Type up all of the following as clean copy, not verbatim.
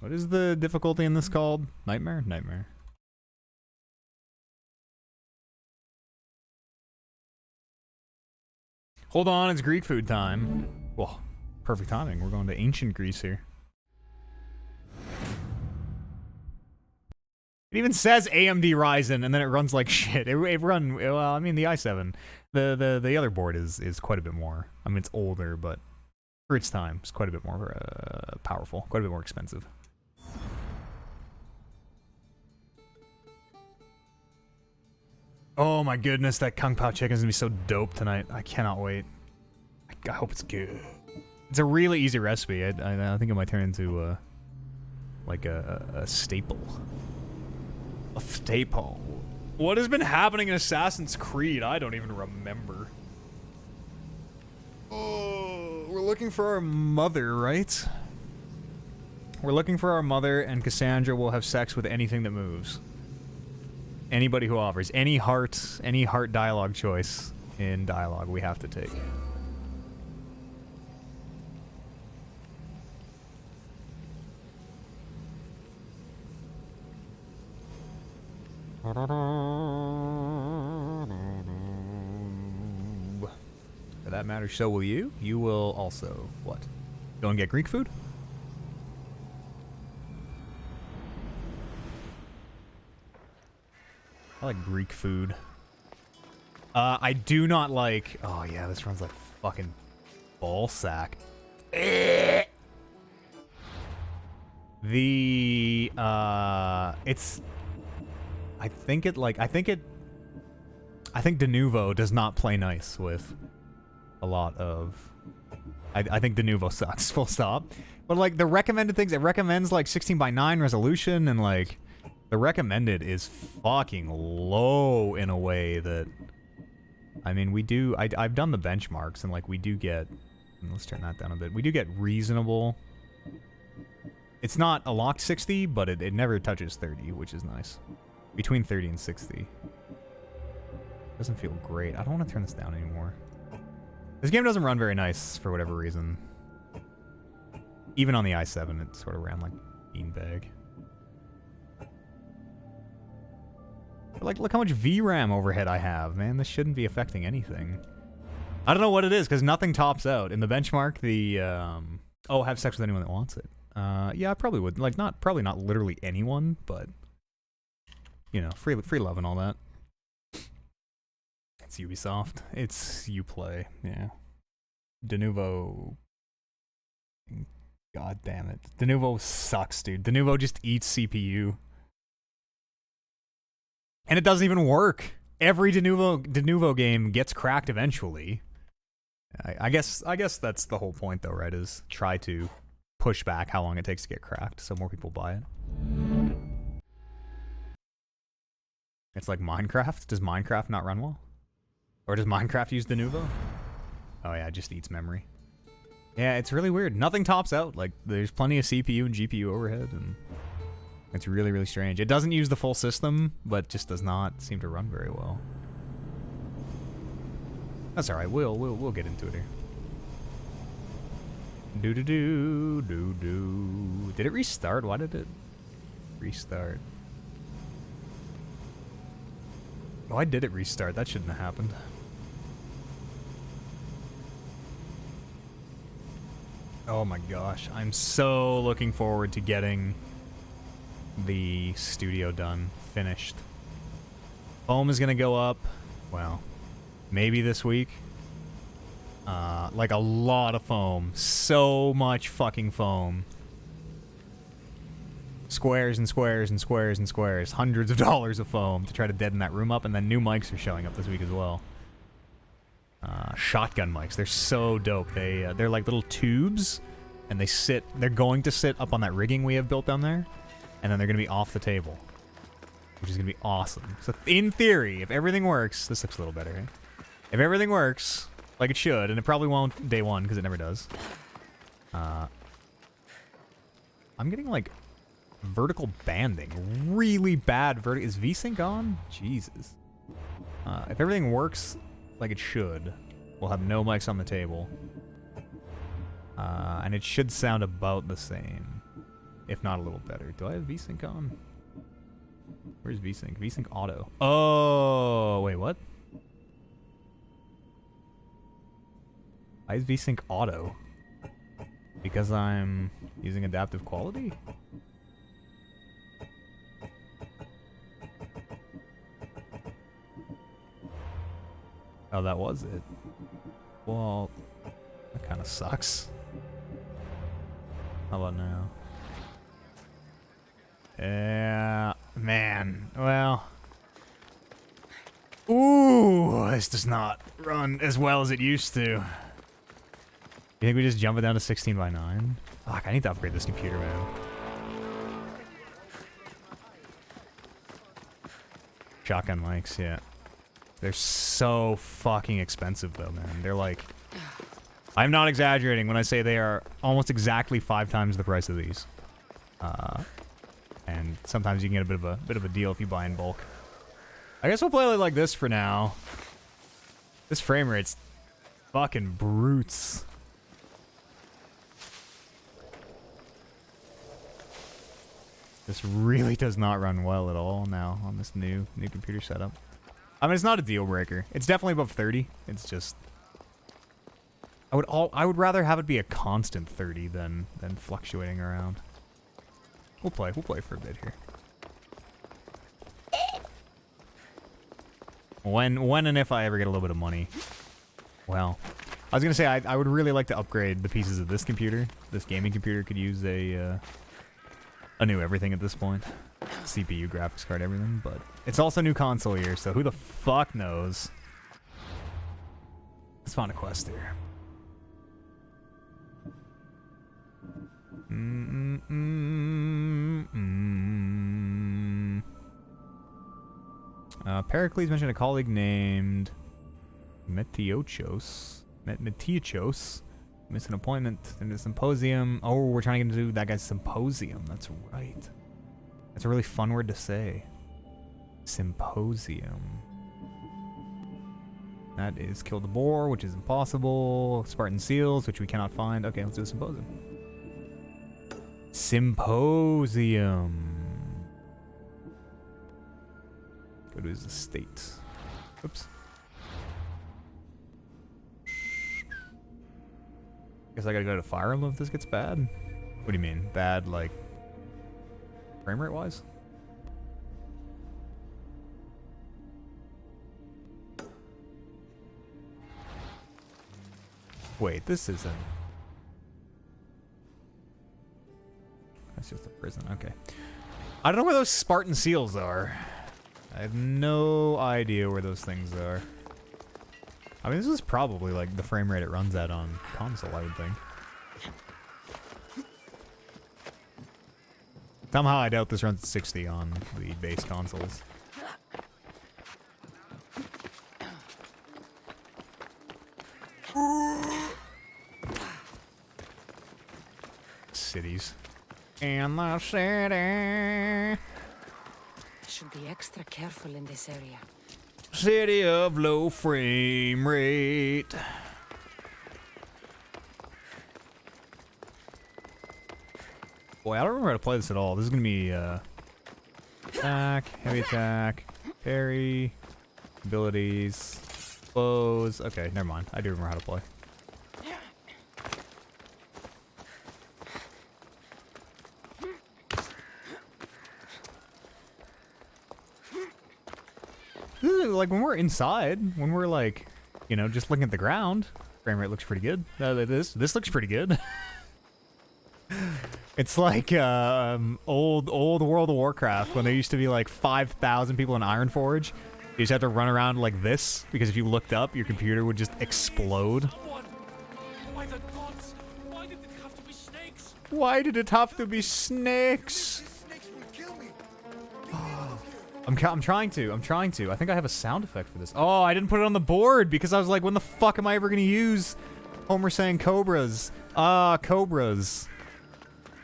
What is the difficulty in this called? Nightmare? Nightmare. Hold on, it's Greek food time. Well, perfect timing. We're going to ancient Greece here. It even says AMD Ryzen, and then it runs like shit. It well, I mean, the i7. The other board is quite a bit more. I mean, it's older, but for its time, it's quite a bit more powerful. Quite a bit more expensive. Oh my goodness, that Kung Pao chicken is gonna be so dope tonight. I cannot wait. I hope it's good. It's a really easy recipe. I think it might turn into like a staple. A staple. What has been happening in Assassin's Creed? I don't even remember. Oh, we're looking for our mother, right? We're looking for our mother, and Cassandra will have sex with anything that moves. Anybody who offers any heart dialogue choice in dialogue we have to take. For that matter, so will you. You will also, what? Go and get Greek food? I like Greek food. I do not like... Oh yeah, this runs like fucking ball sack. It's... I think De Nouveau does not play nice with a lot of... I think De Nouveau sucks, full stop. But like the recommended things, it recommends like 16:9 resolution, and like the recommended is fucking low in a way that... I mean, we do... I've done the benchmarks, and like we do get... Let's turn that down a bit. We do get reasonable... It's not a locked 60, but it never touches 30, which is nice. Between 30 and 60. Doesn't feel great. I don't want to turn this down anymore. This game doesn't run very nice for whatever reason. Even on the i7, it sort of ran like beanbag. But like, look how much VRAM overhead I have, man. This shouldn't be affecting anything. I don't know what it is, because nothing tops out. In the benchmark, the, oh, have sex with anyone that wants it. Yeah, I probably would. Like, probably not literally anyone, but... You know, free love and all that. It's Ubisoft. It's Uplay. Yeah. De Nouveau. God damn it. De Nouveau sucks, dude. De Nouveau just eats CPU. And it doesn't even work. Every De Nouveau game gets cracked eventually. I guess that's the whole point, though, right? Is try to push back how long it takes to get cracked so more people buy it. It's like Minecraft. Does Minecraft not run well? Or does Minecraft use De Nouveau? Oh yeah, it just eats memory. Yeah, it's really weird. Nothing tops out. Like, there's plenty of CPU and GPU overhead, and it's really, really strange. It doesn't use the full system, but just does not seem to run very well. That's alright. We'll get into it here. Do-do-do. Did it restart? Why did it restart? Why did it restart? That shouldn't have happened. Oh my gosh. I'm so looking forward to getting the studio done, finished. Foam is gonna go up, well, maybe this week. Like a lot of foam. So much fucking foam. Squares and squares and squares and squares. Hundreds of dollars of foam to try to deaden that room up, and then new mics are showing up this week as well. Shotgun mics. They're so dope. They're like little tubes, and they're going to sit up on that rigging we have built down there, and then they're going to be off the table, which is going to be awesome. So in theory, if everything works, this looks a little better, right? If everything works like it should, and it probably won't day one because it never does. I'm getting like vertical banding. Really bad vertical. Is VSync on? Jesus. If everything works like it should, we'll have no mics on the table. And it should sound about the same. if not a little better. Do I have VSync on? Where's VSync? VSync auto. Oh, wait, what? Why is VSync auto? Because I'm using adaptive quality? Oh, that was it. Well, that kind of sucks. How about now? Yeah, man. Well. Ooh, this does not run as well as it used to. You think we just jump it down to 16 by 9? Fuck, I need to upgrade this computer, man. Shotgun mics, yeah. They're so fucking expensive, though, man. They're like... I'm not exaggerating when I say they are almost exactly 5 times the price of these. And sometimes you can get a bit of a deal if you buy in bulk. I guess we'll play it like this for now. This frame rate's fucking brutes. This really does not run well at all now on this new computer setup. I mean, it's not a deal breaker. It's definitely above 30. It's just I would rather have it be a constant 30 than fluctuating around. We'll play for a bit here. When and if I ever get a little bit of money. Well, I was gonna say I would really like to upgrade the pieces of this computer. This gaming computer could use a new everything at this point. CPU, graphics card, everything, but it's also new console year, so who the fuck knows? Let's find a quest here. Pericles mentioned a colleague named Metiochos. Missed an appointment in the symposium. Oh, we're trying to get into that guy's symposium. That's right. That's a really fun word to say. Symposium. That is kill the boar, which is impossible. Spartan seals, which we cannot find. Okay, let's do the symposium. Symposium. Go to his estate. Oops. Guess I gotta go to Fire Emblem if this gets bad. What do you mean? Bad, like, frame rate wise? Wait, this isn't. That's just a prison, okay. I don't know where those Spartan seals are. I have no idea where those things are. I mean, this is probably like the frame rate it runs at on console, I would think. Somehow I doubt this runs at 60 on the base consoles. Cities. In the city. Should be extra careful in this area. City of low frame rate. Boy, I don't remember how to play this at all. This is gonna be attack, heavy attack, parry, abilities, bows. Okay, never mind. I do remember how to play. Like when we're inside, when we're like, you know, just looking at the ground, frame rate looks pretty good. This looks pretty good. It's like old World of Warcraft when there used to be like 5,000 people in Ironforge. You just had to run around like this because if you looked up, your computer would just explode. Why the gods? Why did it have to be snakes? Why did it have to be snakes? I'm trying to. I think I have a sound effect for this. Oh, I didn't put it on the board because I was like, when the fuck am I ever going to use Homer saying cobras? Cobras.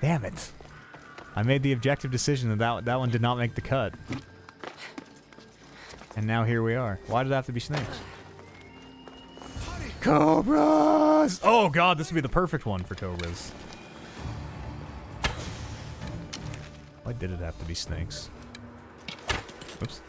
Damn it. I made the objective decision that one did not make the cut. And now here we are. Why did it have to be snakes? Cobras! Oh god, this would be the perfect one for cobras. Why did it have to be snakes? Oops.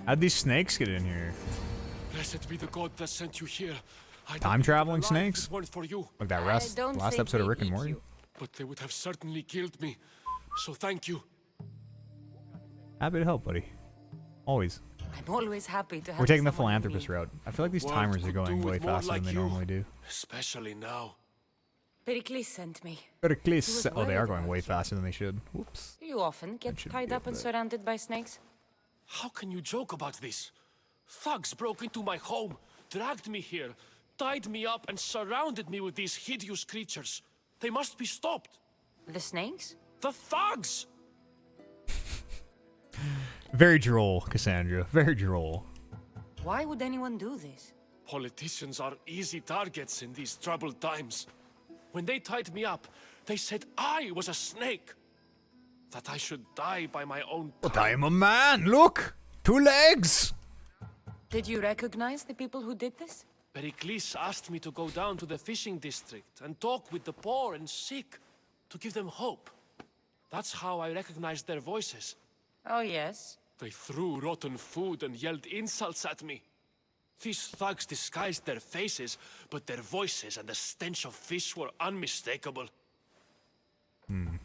How'd these snakes get in here? Blessed be the god that sent you here. Time traveling snakes? Weren't for you, Like that I don't last think episode of they Rick and eat Morty? you. but they would have certainly killed me. So thank you. Happy to help, buddy. Always. I'm always happy to have We're taking the someone in philanthropist need. route. I feel like these World timers are could do going way with more faster like than they you. normally do. Especially now. Pericles sent me. Pericles. Oh, they are worried going way about faster than they should. Whoops. You often get should tied be up and a bit. surrounded by snakes. How can you joke about this? Thugs broke into my home, dragged me here, tied me up and surrounded me with these hideous creatures. They must be stopped. The snakes? The thugs! Very droll, Cassandra. Very droll. Why would anyone do this? Politicians are easy targets in these troubled times. When they tied me up, they said I was a snake. That I should die by my own But I am a man! Look! 2 legs! Did you recognize the people who did this? Pericles asked me to go down to the fishing district and talk with the poor and sick, to give them hope. That's how I recognized their voices. Oh, yes. They threw rotten food and yelled insults at me. These thugs disguised their faces, but their voices and the stench of fish were unmistakable.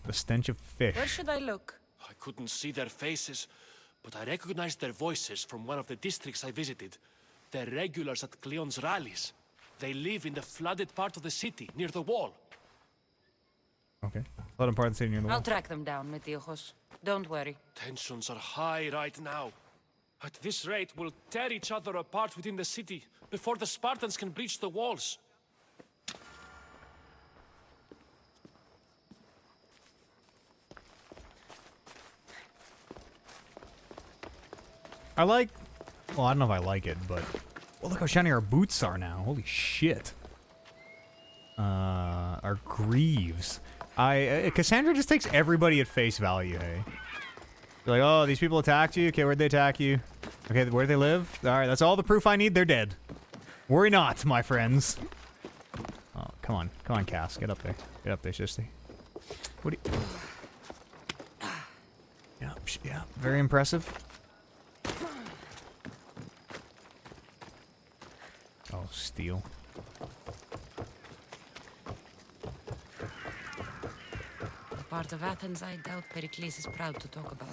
The stench of fish. Where should I look? I couldn't see their faces, but I recognized their voices from one of the districts I visited. They're regulars at Cleon's rallies. They live in the flooded part of the city, near the wall. Okay. Let him part of the city near the I'll wall. track them down, Metiojos. Don't worry. Tensions are high right now. At this rate, we'll tear each other apart within the city before the Spartans can breach the walls. I like... Well, I don't know if I like it, but... Well, look how shiny our boots are now. Holy shit. Our greaves. Cassandra just takes everybody at face value, hey? They're like, oh, these people attacked you? Okay, where'd they attack you? Okay, where'd they live? Alright, that's all the proof I need. They're dead. Worry not, my friends. Oh, come on. Come on, Cass. Get up there. Get up there, sissy. What do you... Yeah, very impressive. Oh, steel. The part of Athens I doubt Pericles is proud to talk about.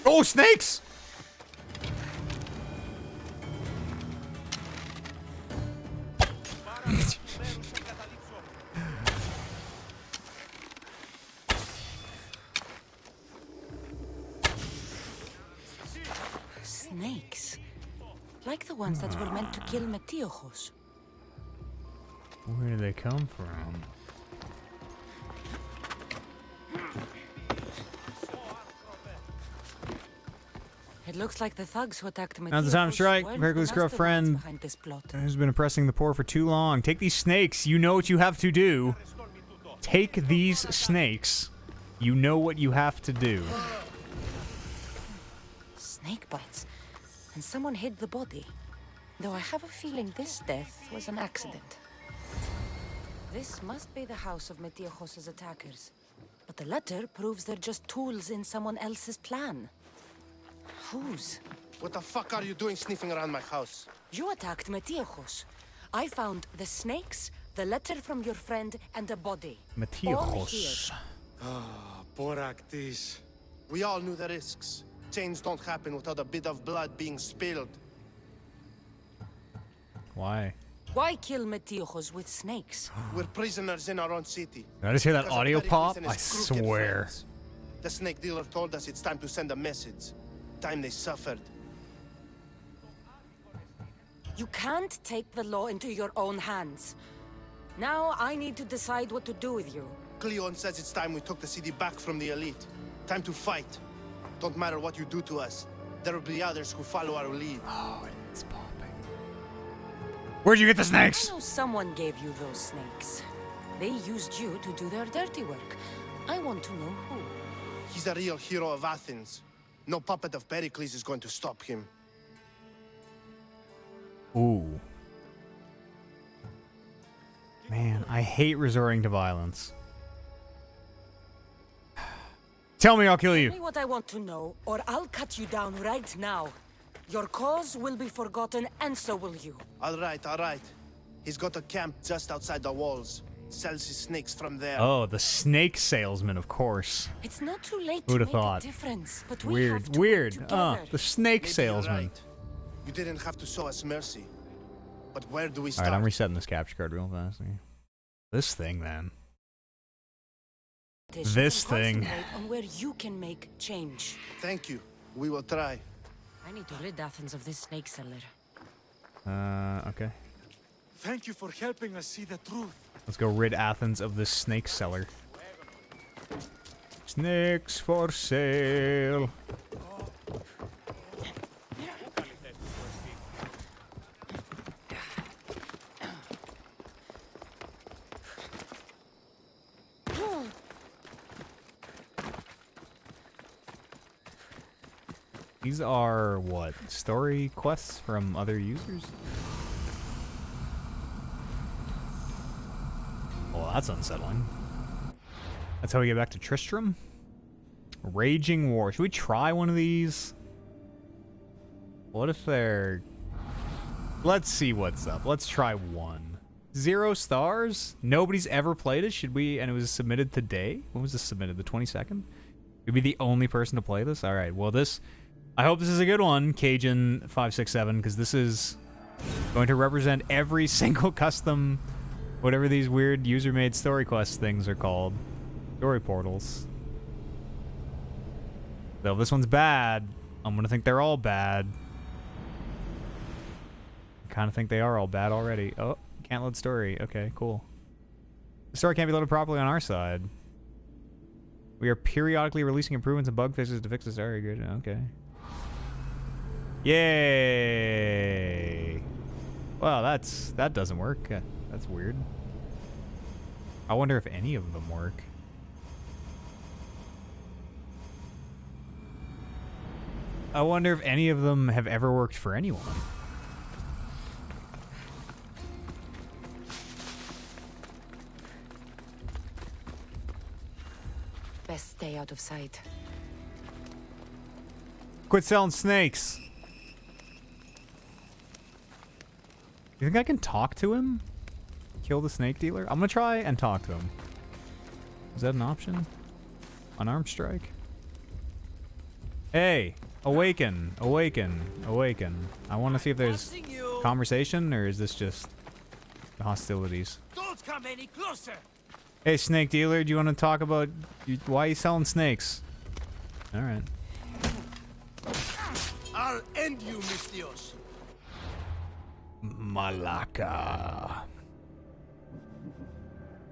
Oh, snakes! Snakes? Like the ones that were meant to kill Metiojos. Where do they come from? It looks like the thugs who attacked Metiojos Now's the time to strike. weren't Pericles' the masterminds girlfriend behind this plot. has been oppressing the poor for too long. Take these snakes. You know what you have to do. Take these snakes. You know what you have to do. Snake bites. And someone hid the body. Though I have a feeling this death was an accident. This must be the house of Metiojos' attackers. But the letter proves they're just tools in someone else's plan. Whose? What the fuck are you doing sniffing around my house? You attacked Metiojos. I found the snakes, the letter from your friend, and a body. All Metiojos. here. Boraktis. We all knew the risks. Change don't happen without a bit of blood being spilled. Why? Why kill Metiojos with snakes? We're prisoners in our own city. Did I just hear that Because of audio pop? Pericles and I his crooked swear. friends. The snake dealer told us it's time to send a message. Time they suffered. You can't take the law into your own hands. Now I need to decide what to do with you. Cleon says it's time we took the city back from the elite. Time to fight. Don't matter what you do to us. There will be others who follow our lead. Oh, it's popping. Where'd you get the I snakes? know someone gave you those snakes. They used you to do their dirty work. I want to know who. He's a real hero of Athens. No puppet of Pericles is going to stop him. Ooh. Man, I hate resorting to violence. Tell me, I'll kill Tell you. me what I want to know, or I'll cut you down right now. Your cause will be forgotten, and so will you. All right, all right. He's got a camp just outside the walls. Sells his snakes from there. Oh, the snake salesman, of course. It's not too late Who'd to have make thought? a difference, but we Weird, have to weird. work together. The snake Maybe you're salesman. right. You didn't have to show us mercy. But where do we All start? right, I'm resetting this capture card real fast. Here. This thing, then. This thing. Concentrate on where you can make change. Thank you. We will try. I need to rid Athens of this snake seller. Okay. Thank you for helping us see the truth. Let's go rid Athens of this snake seller. Snakes for sale. These are what? Story quests from other users? Well, that's unsettling. That's how we get back to Tristram? Raging War. Should we try one of these? What if they're... Let's see what's up. Let's try one. 0 stars? Nobody's ever played it? Should we... And it was submitted today? When was this submitted? The 22nd? You'd be the only person to play this? Alright, well this... I hope this is a good one, Cajun567, because this is going to represent every single custom... Whatever these weird user-made story quest things are called. Story portals. So if this one's bad, I'm gonna think they're all bad. I kinda think they are all bad already. Oh, can't load story. Okay, cool. The story can't be loaded properly on our side. We are periodically releasing improvements and bug fixes to fix the story. Good, okay. Yay! Well, that doesn't work. That's weird. I wonder if any of them work. I wonder if any of them have ever worked for anyone. Best stay out of sight. Quit selling snakes. You think I can talk to him? Kill the snake dealer? I'm gonna try and talk to him. Is that an option? Unarmed strike? Hey! Awaken! Awaken! Awaken. I want to see if there's conversation, or is this just hostilities? Don't come any closer. Hey, snake dealer, do you want to talk about why are you selling snakes? Alright. I'll end you, Mistios. Malaka.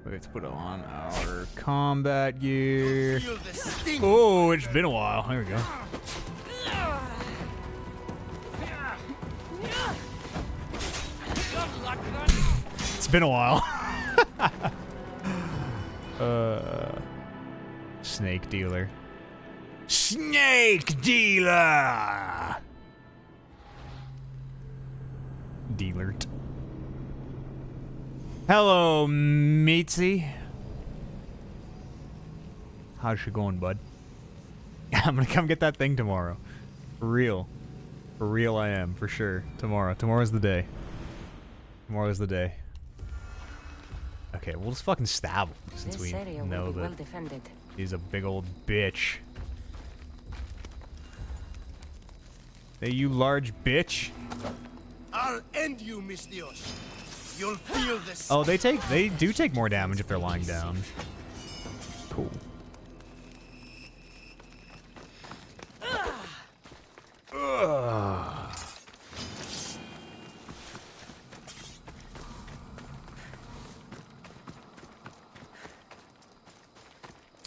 Let's put on our combat gear. Feel the sting. Oh, it's been a while. There we go. It's been a while. Snake dealer. Snake dealer! Dealert. Hello, Meatsy. How's it going, bud? I'm gonna come get that thing tomorrow. For real. For real I am, for sure. Tomorrow. Tomorrow's the day. Tomorrow's the day. Okay, we'll just fucking stab him since This we area know will be that well defended. he's a big old bitch. Hey, you large bitch. I'll end you, Mistios. You'll feel the sting. Oh, they do take more damage if they're lying down. Cool. Ugh.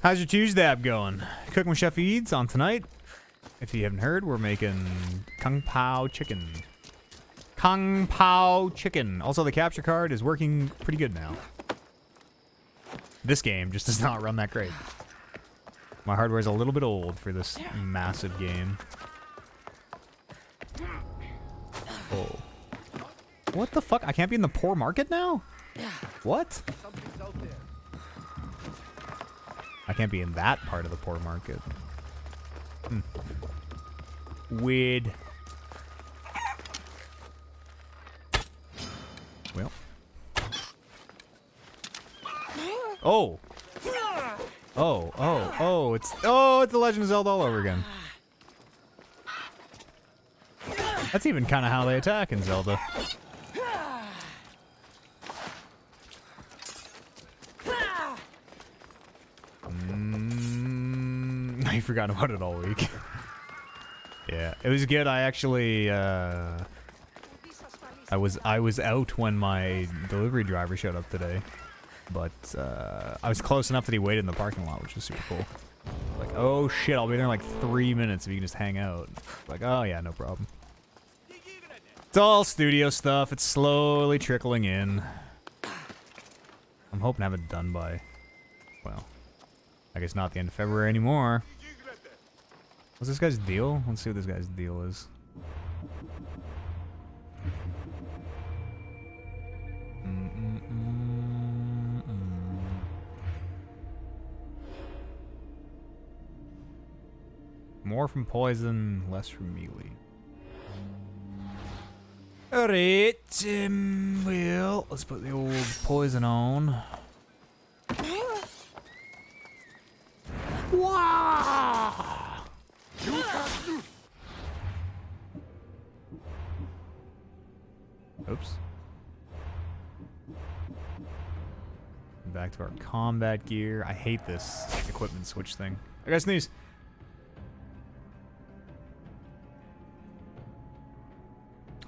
How's your Tuesday going? Cooking with Chef Eads on tonight. If you haven't heard, we're making Kung Pao chicken. Kung Pao chicken. Also, the capture card is working pretty good now. This game just does not run that great. My hardware's a little bit old for this massive game. Oh. What the fuck? I can't be in the poor market now? What? I can't be in that part of the poor market. Weird. Well. Oh. It's The Legend of Zelda all over again. That's even kind of how they attack in Zelda. I forgot about it all week. Yeah, it was good. I actually, I was out when my delivery driver showed up today, but I was close enough that he waited in the parking lot, which was super cool. Like, oh shit, I'll be there in like 3 minutes if you can just hang out. Like, oh yeah, no problem. It's all studio stuff. It's slowly trickling in. I'm hoping to have it done by, well, I guess not the end of February anymore. What's this guy's deal? Let's see what this guy's deal is. More from poison, less from melee. Alright, well, let's put the old poison on. Wow! Oops. Back to our combat gear. I hate this equipment switch thing. I gotta sneeze.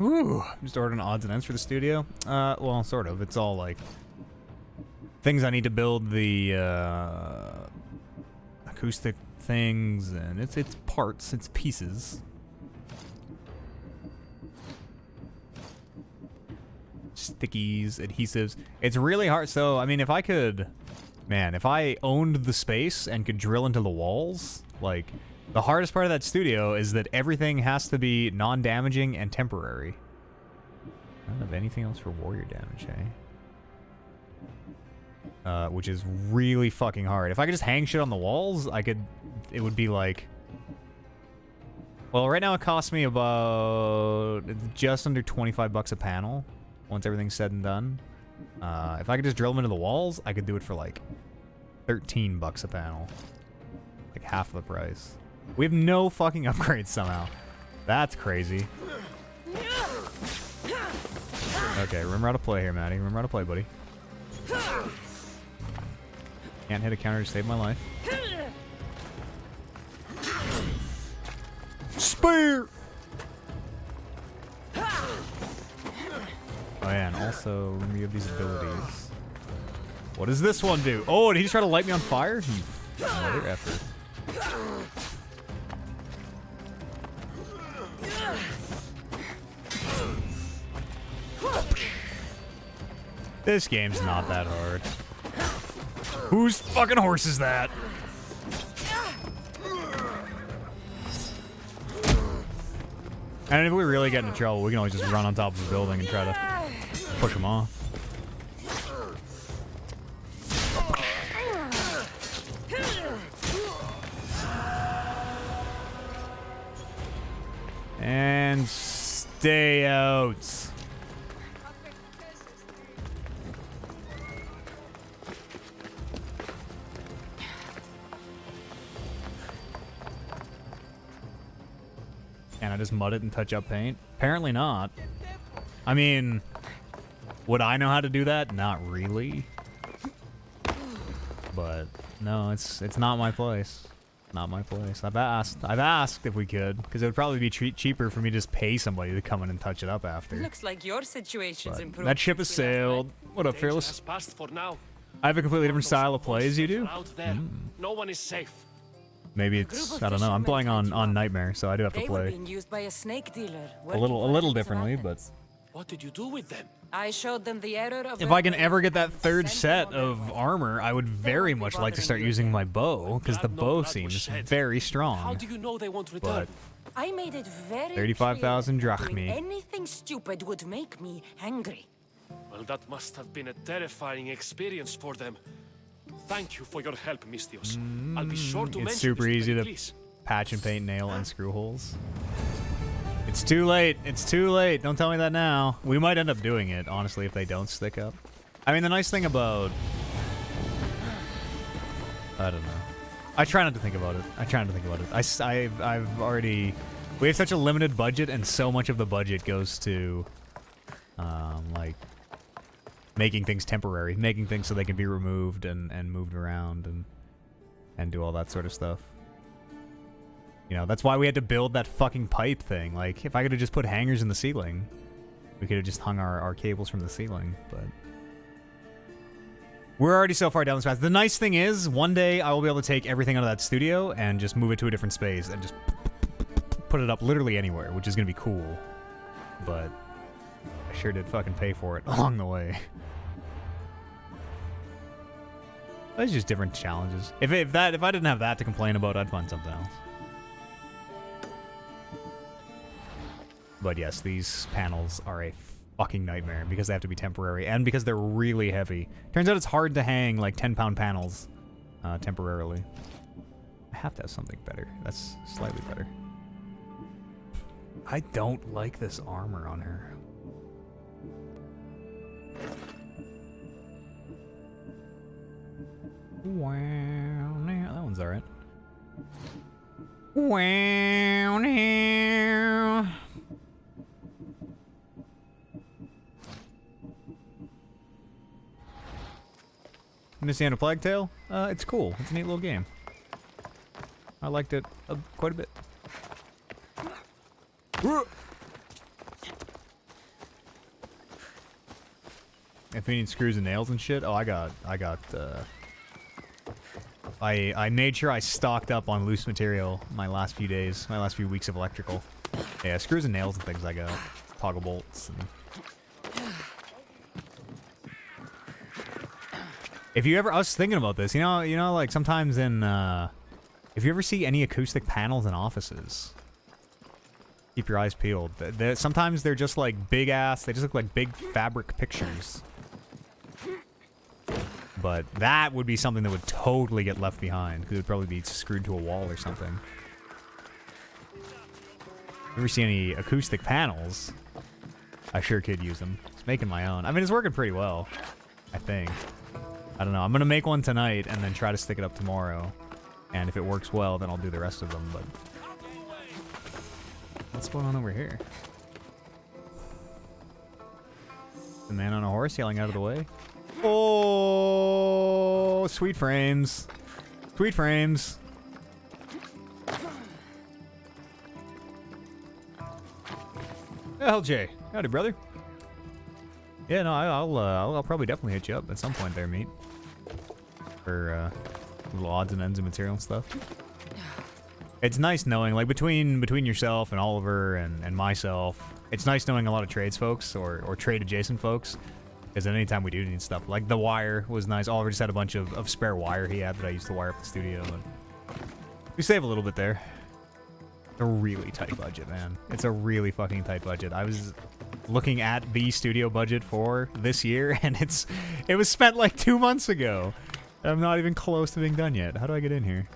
Ooh, just ordering odds and ends for the studio. Well, sort of. It's all like things I need to build the acoustic things, and it's parts, it's pieces. Stickies, adhesives. It's really hard. So, I mean, if I could, man, if I owned the space and could drill into the walls, like, the hardest part of that studio is that everything has to be non-damaging and temporary. I don't have anything else for warrior damage, eh? Which is really fucking hard. If I could just hang shit on the walls, it would be like, well, right now it costs me about just under 25 bucks a panel once everything's said and done. If I could just drill them into the walls, I could do it for like 13 bucks a panel. Like half the price. We have no fucking upgrades somehow. That's crazy. Okay, remember how to play here, Maddie. Remember how to play, buddy. Can't hit a counter to save my life. Spear! Oh yeah, and also, remember you have these abilities. What does this one do? Oh, did he just try to light me on fire? You mother effer. This game's not that hard. Whose fucking horse is that? And if we really get into trouble, we can always just run on top of a building and try to push them off. And stay out. Can I just mud it and touch up paint? Apparently not. I mean, would I know how to do that? Not really. But no, it's not my place. Not my place. I've asked if we could, because it would probably be cheaper for me to just pay somebody to come in and touch it up after. Looks like your situation's improved. That ship has sailed. What up, Fearless? I have a completely different style of play as you do. No one is safe. Maybe it's, I don't know. I'm playing on Nightmare, so I do have to play Being used by a snake dealer, a little differently, but What did you do with them? I showed them the error of If I can ever get that third set of armor, I would very much like to start using my bow, because the bow seems very How strong. do you know they won't return? But I made it very 35,000 clear drachmi. doing anything stupid would make me angry. Well, that must have been a terrifying experience for them. Thank you for your help, Mistios. I'll be sure to mention It's super this easy them, to please. patch and paint, nail, and screw holes. It's too late. It's too late. Don't tell me that now. We might end up doing it, honestly, if they don't stick up. I mean, the nice thing about... I don't know. I try not to think about it. I've already... We have such a limited budget, and so much of the budget goes to, like, making things temporary. Making things so they can be removed and moved around and do all that sort of stuff. You know, that's why we had to build that fucking pipe thing. Like, if I could have just put hangers in the ceiling, we could have just hung our cables from the ceiling, but... We're already so far down this path. The nice thing is, one day I will be able to take everything out of that studio and just move it to a different space and just put it up literally anywhere, which is going to be cool. But I sure did fucking pay for it along the way. It's just different challenges. If I didn't have that to complain about, I'd find something else. But yes, these panels are a fucking nightmare because they have to be temporary and because they're really heavy. Turns out it's hard to hang like 10-pound panels temporarily. I have to have something better. That's slightly better. I don't like this armor on her. Wow, that one's alright. Wow, now. Missy and a Plague Tale? It's cool. It's a neat little game. I liked it quite a bit. If you need screws and nails and shit, oh, I made sure I stocked up on loose material my last few days, my last few weeks of electrical. Yeah, screws and nails and things I got. Toggle bolts and... If you ever, I was thinking about this, you know, like sometimes in, if you ever see any acoustic panels in offices, keep your eyes peeled. Sometimes they're just like big ass, they just look like big fabric pictures. But that would be something that would totally get left behind, because it would probably be screwed to a wall or something. If you ever see any acoustic panels, I sure could use them. Just making my own. I mean, it's working pretty well, I think. I don't know. I'm going to make one tonight and then try to stick it up tomorrow. And if it works well, then I'll do the rest of them, but... What's going on over here? The man on a horse yelling out of the way. Oh, sweet frames. Sweet frames. LJ. Howdy, brother. Yeah, no, I'll probably definitely hit you up at some point there, meat. For little odds and ends of material and stuff. It's nice knowing, like, between yourself and Oliver and myself, it's nice knowing a lot of trades folks or trade adjacent folks. Because anytime we do need stuff, like the wire was nice. Oliver just had a bunch of spare wire he had that I used to wire up the studio. And we save a little bit there. It's a really tight budget, man. It's a really fucking tight budget. I was looking at the studio budget for this year, and it was spent like 2 months ago. I'm not even close to being done yet. How do I get in here?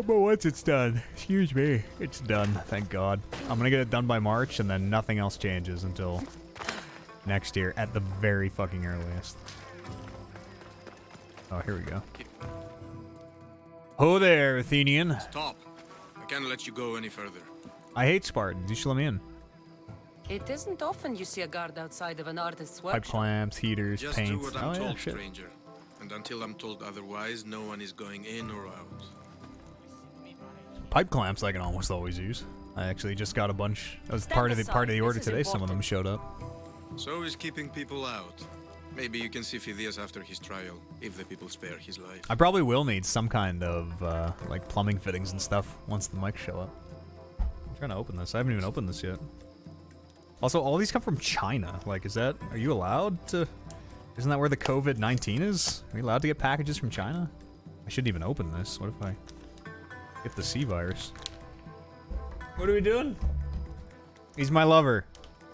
But once it's done, excuse me, it's done, thank God. I'm gonna get it done by March, and then nothing else changes until next year at the very fucking earliest. Oh, here we go. Oh there, Athenian. Stop. I can't let you go any further. I hate Spartans. You should let me in. It isn't often you see a guard outside of an artist's Pipe workshop. clamps, heaters, Just paints. do what I'm Oh, yeah, told, shit. stranger. And until I'm told otherwise, no one is going in or out. Pipe clamps I can almost always use. I actually just got a bunch. That was Step part of the aside, order this is today. Some of them important. showed up. So is keeping people out. Maybe you can see Phidias after his trial, if the people spare his life. I probably will need some kind of, like, plumbing fittings and stuff once the mics show up. I'm trying to open this. I haven't even opened this yet. Also, all these come from China. Like, are you allowed to... Isn't that where the COVID-19 is? Are you allowed to get packages from China? I shouldn't even open this. What if I get the C virus? What are we doing? He's my lover.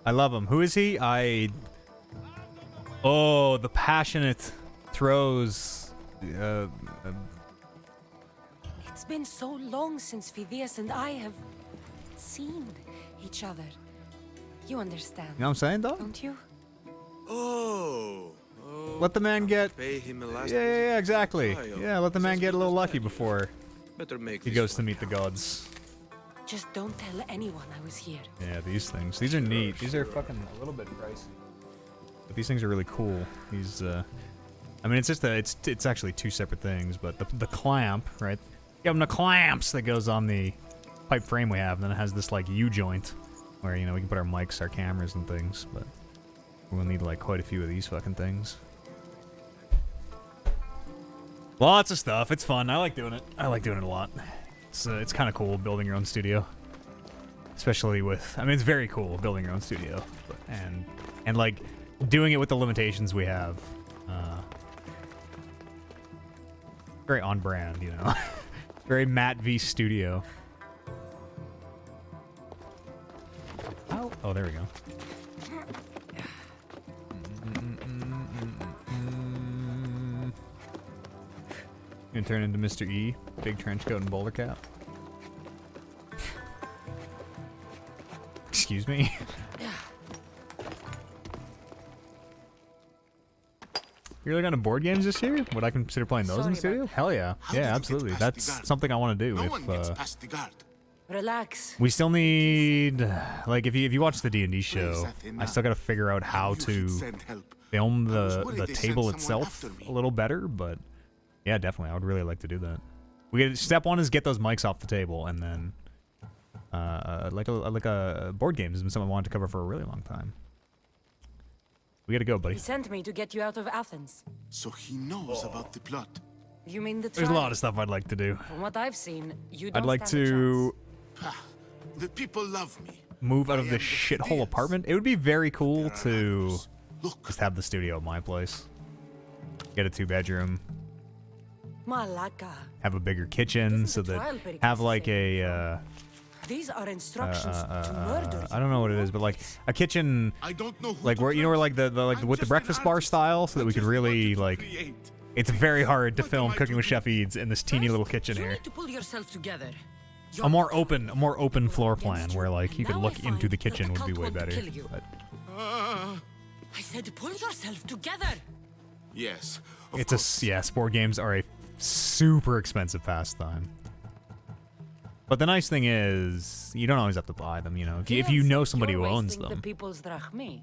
I love him. Who is he? Oh, the passionate throws. It's been so long since Phidias and I have seen each other. You understand? You know what I'm saying, dog? Don't you? Oh. Let the man get... Pay him a last Yeah, exactly. trial. Yeah, let the man get a little lucky before Better make he this goes to one meet the count. gods. Just don't tell anyone I was here. Yeah, these things. These are neat. These are fucking a little bit pricey. But these things are really cool. These, I mean, it's just it's actually two separate things, but the clamp, right? Give them the clamps that goes on the pipe frame we have, and then it has this, like, U-joint where, you know, we can put our mics, our cameras, and things, but we'll need, like, quite a few of these fucking things. Lots of stuff. It's fun. I like doing it. I like doing it a lot. It's kind of cool building your own studio. Especially with... I mean, it's very cool building your own studio. And like, doing it with the limitations we have. Very on brand, you know? Very Matt V Studio. Oh, there we go. Gonna turn into Mr. E, big trench coat and bowler cap. Excuse me. You're really on to board games this year? Would I consider playing those in the Sorry studio? about Hell yeah. How did you Yeah, get absolutely. past the That's guard? something I want to do. No one gets If past the guard. Relax. we still need, like, if you watch the D&D Is show, that I enough? still got to figure out how You to should send help. film I was the worried they sent table someone itself after me. a little better, but yeah, definitely. I would really like to do that. Step one is get those mics off the table, and then like a board game has been something I wanted to cover for a really long time. We gotta go, buddy. He sent me to get you out of Athens. So he knows about the plot. You mean the There's a trial? lot of stuff I'd like to do. From what I've seen, you don't I'd like stand a to chance. Ha! The people love me. move out I of am this the shithole Phidias. apartment. It would be very cool There are to others. Look, just have the studio at my place. Get a 2-bedroom. Malaka. Have a bigger kitchen Isn't so the that trial very have like consistent? a These are instructions to murder. I don't know what it is, but like a kitchen, I don't know who like to where you know where like trust. the like I'm with the just breakfast an bar artist. style, so that I we could just really wanted to like. create. It's very hard to What film am I Cooking to with do? Chef Eads in this teeny little kitchen You here. need to pull yourself together. A more open floor plan where like you could Now look I into find the that kitchen the would be cult way want to better. kill you. But I said pull yourself together. Yes, of it's course. yeah, sport games are a super expensive pastime. But the nice thing is, you don't always have to buy them. You know, if you know somebody who You're owns wasting them. The people's drachmae.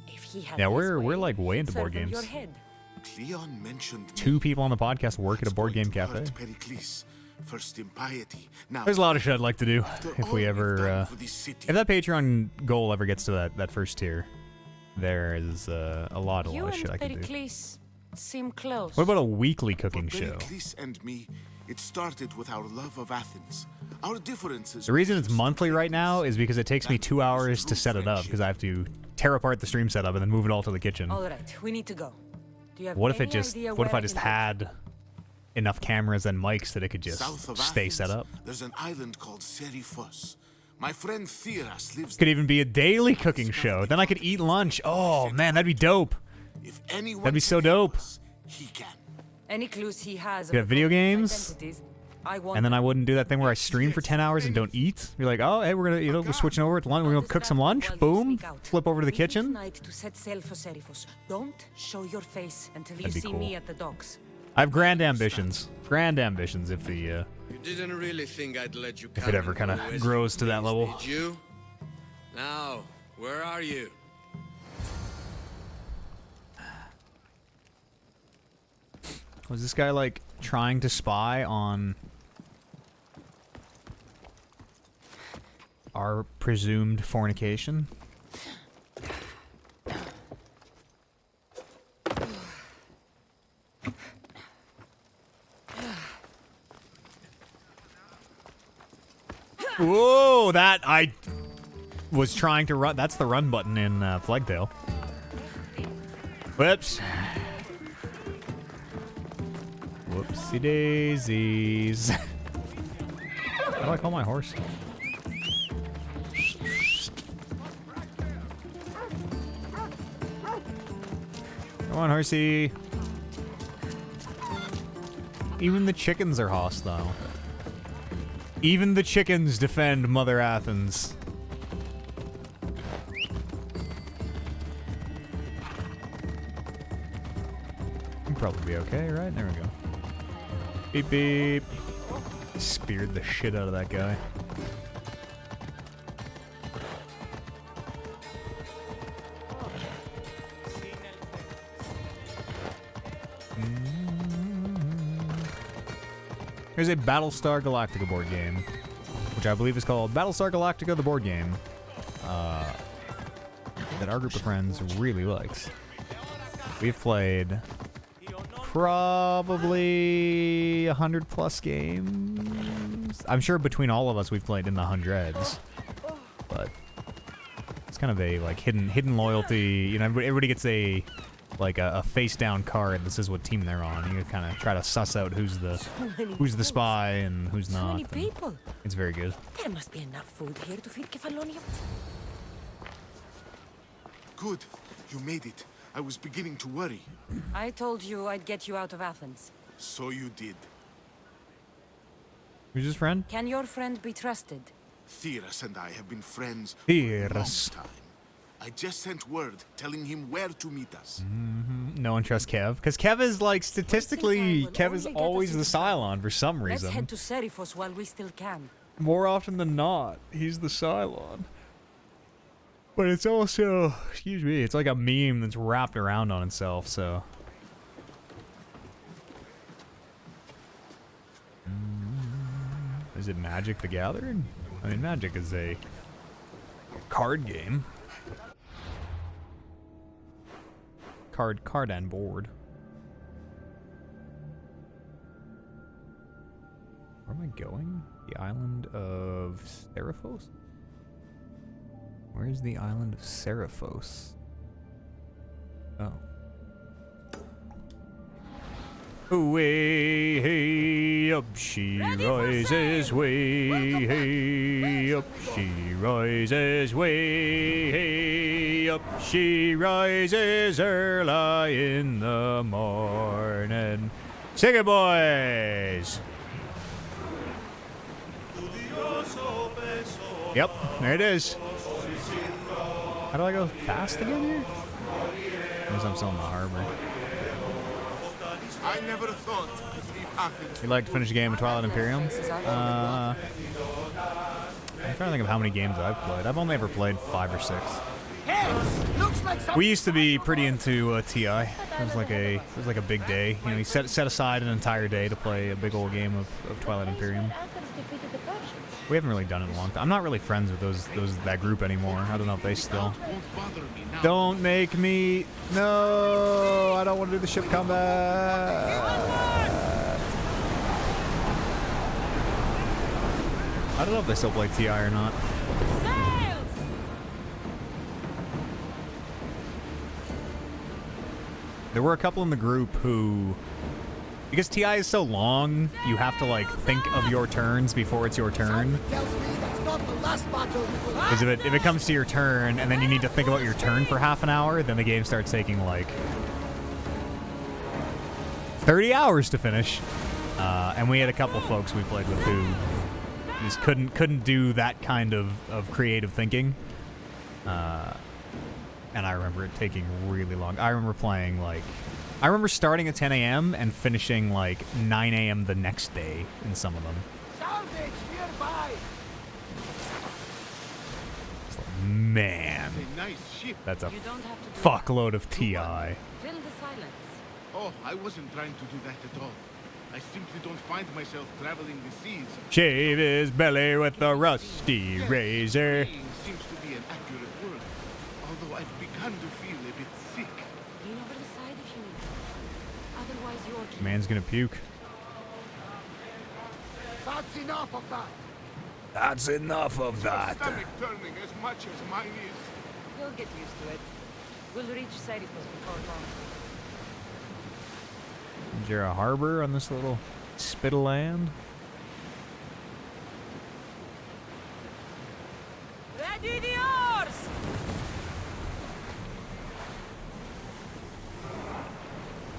If he had Yeah, his we're way, like way he'd into board serve in games. Your head. Cleon mentioned me. 2 people on the podcast work at a That's board going game to cafe. hurt Pericles. First impiety. Now, There's a lot of shit I'd like to do after if all we we've ever, done for this city, if that Patreon goal ever gets to that first tier. There is a lot You of and shit I could do. Pericles seem close. What about a weekly for cooking show? Pericles and me, it started with our love of Athens. Our differences. The reason were it's just monthly right now is because it takes me That 2 is hours to true set it up friendship. because I have to tear apart the stream setup and then move it all to the kitchen. All right, we need to go. Do you have What if any it just? idea What if where I just can take had enough cameras and mics that it could just South of stay Athens, set up? There's an island called Serifos. My friend Theras lives Could even be a daily cooking show. Then I could eat lunch. Oh man, that'd be dope. If anyone That'd be can so help dope. us, he can. Any clues he has? You have about video these games? identities, I want And then them. I wouldn't do that thing where I stream for 10 hours and don't eat. You're like, oh, hey, we're switching over to lunch. We're gonna cook some lunch. While you Boom. speak out. Flip over to the Meet me kitchen. tonight to set sail for Serifos. Don't show your face until you That'd be see cool. me at the docks. I have grand ambitions. Grand ambitions if the You didn't really think I'd let you If it ever come and kinda go as grows you to that please, level. Did you? Now, where are you? was this guy like trying to spy on our presumed fornication? Whoa, that I was trying to run. That's the run button in Plague Tale. Whoops. Whoopsie daisies. How do I call my horse? Come on, horsey. Even the chickens are hostile. Even the chickens defend Mother Athens. Can probably be okay, right? There we go. Beep beep. Speared the shit out of that guy. There's a Battlestar Galactica board game, which I believe is called Battlestar Galactica the board game, that our group of friends really likes. We've played probably 100+ games. I'm sure between all of us we've played in the hundreds, but it's kind of a like hidden loyalty. You know, everybody gets a face down card that says what team they're on. You kind of try to suss out who's the spy and who's not. So many people. It's very good. There must be enough food here to feed Kefalonia. Good. You made it. I was beginning to worry. I told you I'd get you out of Athens. So you did. Who's his friend? Can your friend be trusted? Theras and I have been friends Theras. for a long time. I just sent word telling him where to meet us. No one trusts Kev, because Kev is like statistically, Kev is always the Cylon for some Let's reason. head to Serifos while we still can. More often than not, he's the Cylon. But it's also, excuse me, it's like a meme that's wrapped around on itself, so. Is it Magic the Gathering? I mean, Magic is a card game. Card and board. Where am I going? The island of Serifos? Where's the island of Serifos? Oh. Way, hey, up she rises, way, hey, up she rises, way, hey, up she rises early in the morning. Sing it, boys! Yep, there it is. How do I go fast again here? Because I'm still in the harbor. I never thought to leave Athens. You'd like to finish a game of Twilight Imperium? I'm trying to think of how many games I've played. I've only ever played 5 or 6. We used to be pretty into TI. It was like a big day. You know, you set aside an entire day to play a big old game of Twilight Imperium. We haven't really done it in a long time. I'm not really friends with that group anymore. I don't know if they still. Don't make me. No, I don't want to do the ship combat. I don't know if they still play TI or not. There were a couple in the group who, because TI is so long, you have to like think of your turns before it's your turn. Because if it comes to your turn and then you need to think about your turn for half an hour, then the game starts taking like 30 hours to finish. And we had a couple folks we played with who just couldn't do that kind of creative thinking. And I remember it taking really long. I remember playing I remember starting at 10 a.m. and finishing like 9 a.m. the next day in some of them. It's like, man, Nice ship. that's a You don't have to do fuckload of TI. Fill the silence. Oh, I wasn't trying to do that at all. I simply don't find myself traveling the seas. Shave his belly with a rusty razor. Saying seems to be an accurate word, although I've begun to feel a bit sick. Lean over the side if you need to. Otherwise, you're... Man's gonna puke. That's enough of that. That's enough of that. Stomach turning as much as mine is. You'll get used to it. We'll reach Serifos before long. Is there a harbor on this little spit of land? Ready the oars!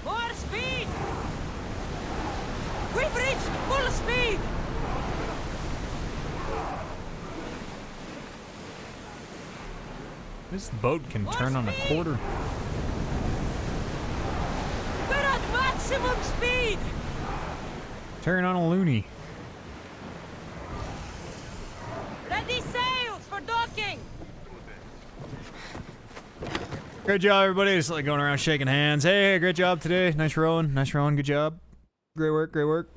More speed! We've reached full speed! This boat can turn on a quarter. We're at maximum speed! Turn on a loony. Ready sails for docking! Great job, everybody. Just like going around shaking hands. Hey, great job today. Nice rowing. Nice rowing. Good job. Great work. Great work.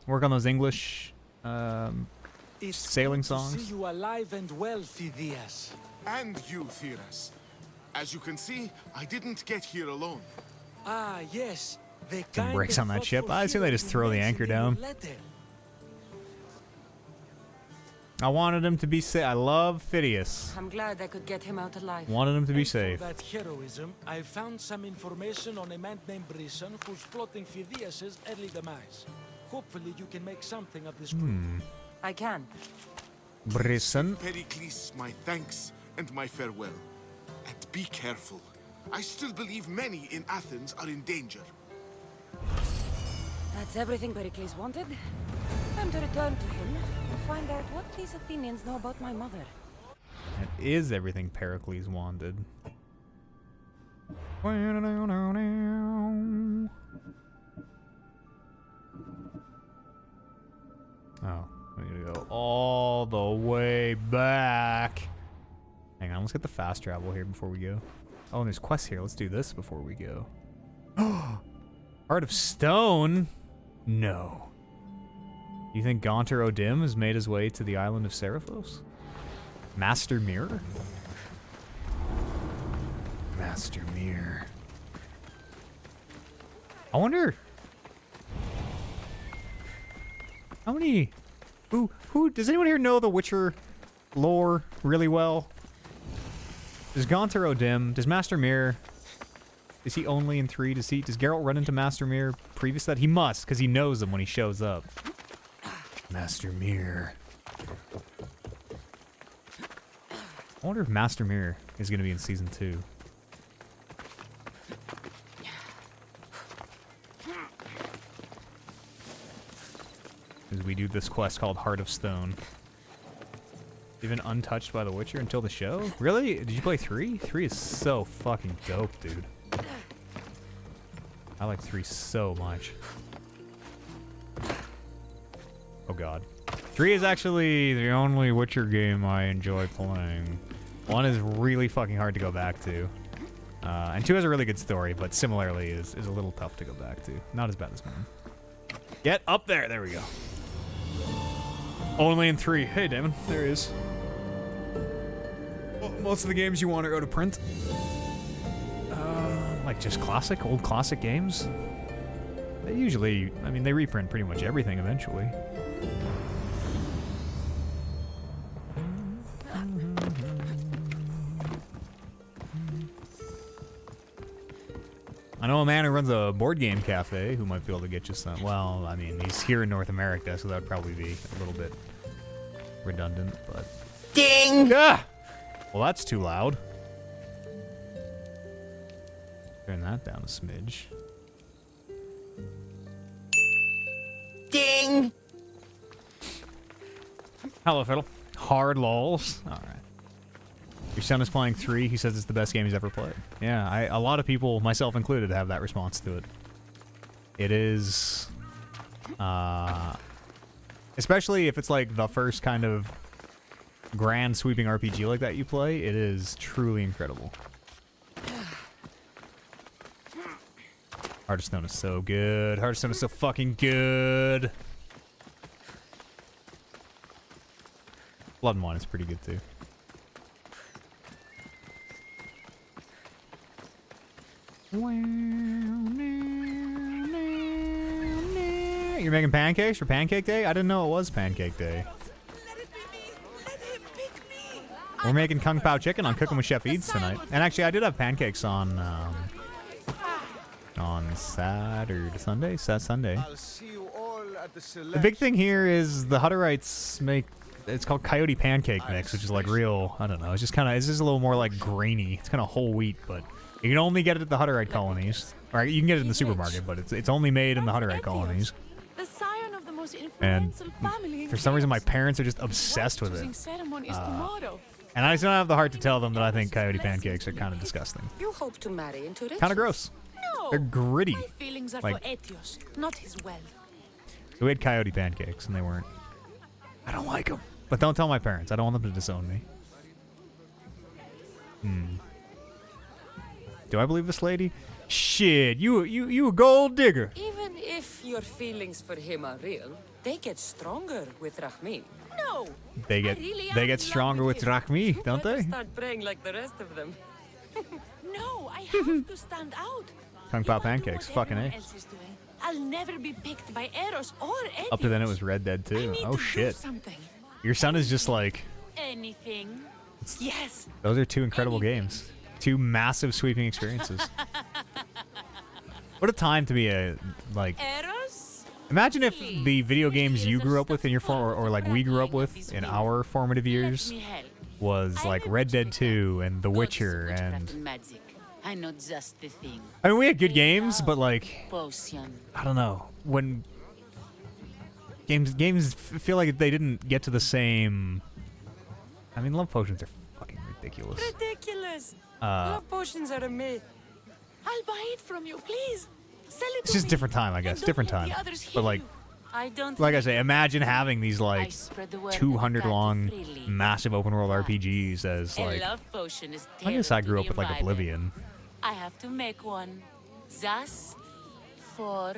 Work on those English sailing songs. See you alive and well, Phidias. And you, Theras. As you can see, I didn't get here alone. Ah, yes. The Some kind bricks and on that ship. thoughtful I assume they hero just you throw the mentioned anchor in your down. letter. I wanted him to be safe. I love Phidias. I'm glad I could get him out alive. Wanted him to be And safe. For that heroism, I found some information on a man named Brisson who's plotting Phidias' early demise. Hopefully you can make something of this group. I can. Brisson. Pericles, my thanks and my farewell. And be careful. I still believe many in Athens are in danger. That's everything Pericles wanted. Time to return to him and find out what these Athenians know about my mother. That is everything Pericles wanted. Oh, we need to go all the way back. Hang on, let's get the fast travel here before we go. Oh, and there's quests here. Let's do this before we go. Heart of Stone? No. You think Gaunter Odim has made his way to the island of Seriphos? Master Mirror? Master Mirror. I wonder... How many... Who... Does anyone here know the Witcher lore really well? Does Gaunter Odim... Does Master Mirror... Is he only in 3? Does Geralt run into Master Mirror previous to that? He must, because he knows him when he shows up. Master Mirror. I wonder if Master Mirror is going to be in Season 2. As we do this quest called Heart of Stone. Even untouched by The Witcher until the show? Really? Did you play 3? 3 is so fucking dope, dude. I like 3 so much. Oh god. 3 is actually the only Witcher game I enjoy playing. 1 is really fucking hard to go back to. And 2 has a really good story, but similarly is a little tough to go back to. Not as bad as 1. Get up there! There we go. Only in 3. Hey, Damon. There he is. Most of the games you want are out of print. Like just old classic games. They usually, I mean, they reprint pretty much everything eventually. I know a man who runs a board game cafe who might be able to get you some. Well, I mean, he's here in North America, so that would probably be a little bit redundant, but... Ding! Ah! Well, that's too loud. Turn that down a smidge. Ding! Hello, Fiddle. Hard lols. Alright. Your son is playing 3. He says it's the best game he's ever played. Yeah, a lot of people, myself included, have that response to it. It is... especially if it's like the first kind of grand sweeping RPG like that you play, it is truly incredible. Heart of Stone is so good. Heart of Stone is so fucking good. Blood and Wine is pretty good too. You You're making pancakes for Pancake Day? I didn't know it was Pancake Day. Let it be me. Let him pick me. We're making Kung Pao chicken on Cooking with Chef Eats tonight. And actually, I did have pancakes on Saturday. Sunday. I'll see you all at the The big thing here is the Hutterites make, it's called Coyote Pancake Mix, which is like real, I don't know, it's just a little more like grainy. It's kind of whole wheat, but you can only get it at the Hutterite colonies. Or you can get it in the supermarket, but it's only made in the Hutterite colonies. The scion of the most And influential family in for some reason, my Chaos. parents are just obsessed with Choosing it. ceremony is tomorrow. And I just don't have the heart to tell them that I think coyote pancakes are kind of disgusting. You hope to marry into riches? Kind of gross. No. They're gritty. My feelings are Like- for Etios, not his wealth. So we had coyote pancakes, and they weren't. I don't like them. But don't tell my parents. I don't want them to disown me. Do I believe this lady? Shit, you a gold digger. Even if your feelings for him are real, they get stronger with Rahmi. No. They get really am they in get love stronger with with him. Rahmi, don't Better they? start praying like the rest of them. No, I have to stand out. Kung If Pao I do pancakes, what fucking everyone A. else is doing, I'll never be picked by Eros or Etios. Up to then it was Red Dead I 2. need Oh to do shit. something. Your son is just like, Anything. Yes. those are two incredible games. Two massive sweeping experiences. What a time to be a, like, Eros? imagine if the video games you grew up with in your or like we grew up with in our formative years Let me help. was like Red Dead 2 and The Witcher and Magic. I know just the thing. I mean we had good games, but like Potion. I don't know, when games feel like they didn't get to the same. I mean, love potions are fucking ridiculous. Ridiculous. Love potions are a myth. I'll buy it from you, please. Sell it It's to just me. different time, I And guess, don't different let time. the others hear But like, you. I don't like I think say, imagine having these I like spread the word 200 that long, freely. massive open world RPGs as A like. love potion is I guess I tailored to grew the up with like environment. Oblivion. I have to make one just for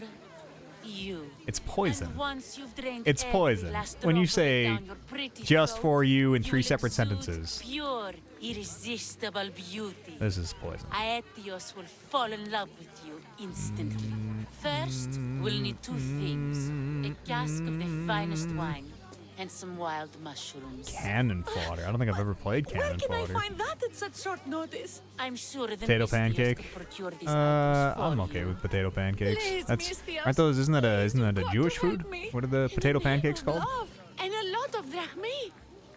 you. It's poison. And once you've drained It's every poison. last When you drop of it say down your pretty just throat, for you in 3 you'll separate exude sentences. Pure, irresistible beauty. This is poison. Aetios will fall in love with you instantly. First, we'll need 2 things. A cask of the finest wine and some wild mushrooms. Cannon fodder. I don't think I've ever played Where cannon can I fodder. find that at such short notice? I'm sure the Potato Mystios pancake. could procure these items for I'm okay you. with potato pancakes. Please, That's Mystios, aren't those? Isn't that please, a you've got Jewish to help food? me. What are the In potato the name pancakes of called? love and a lot of drachmi.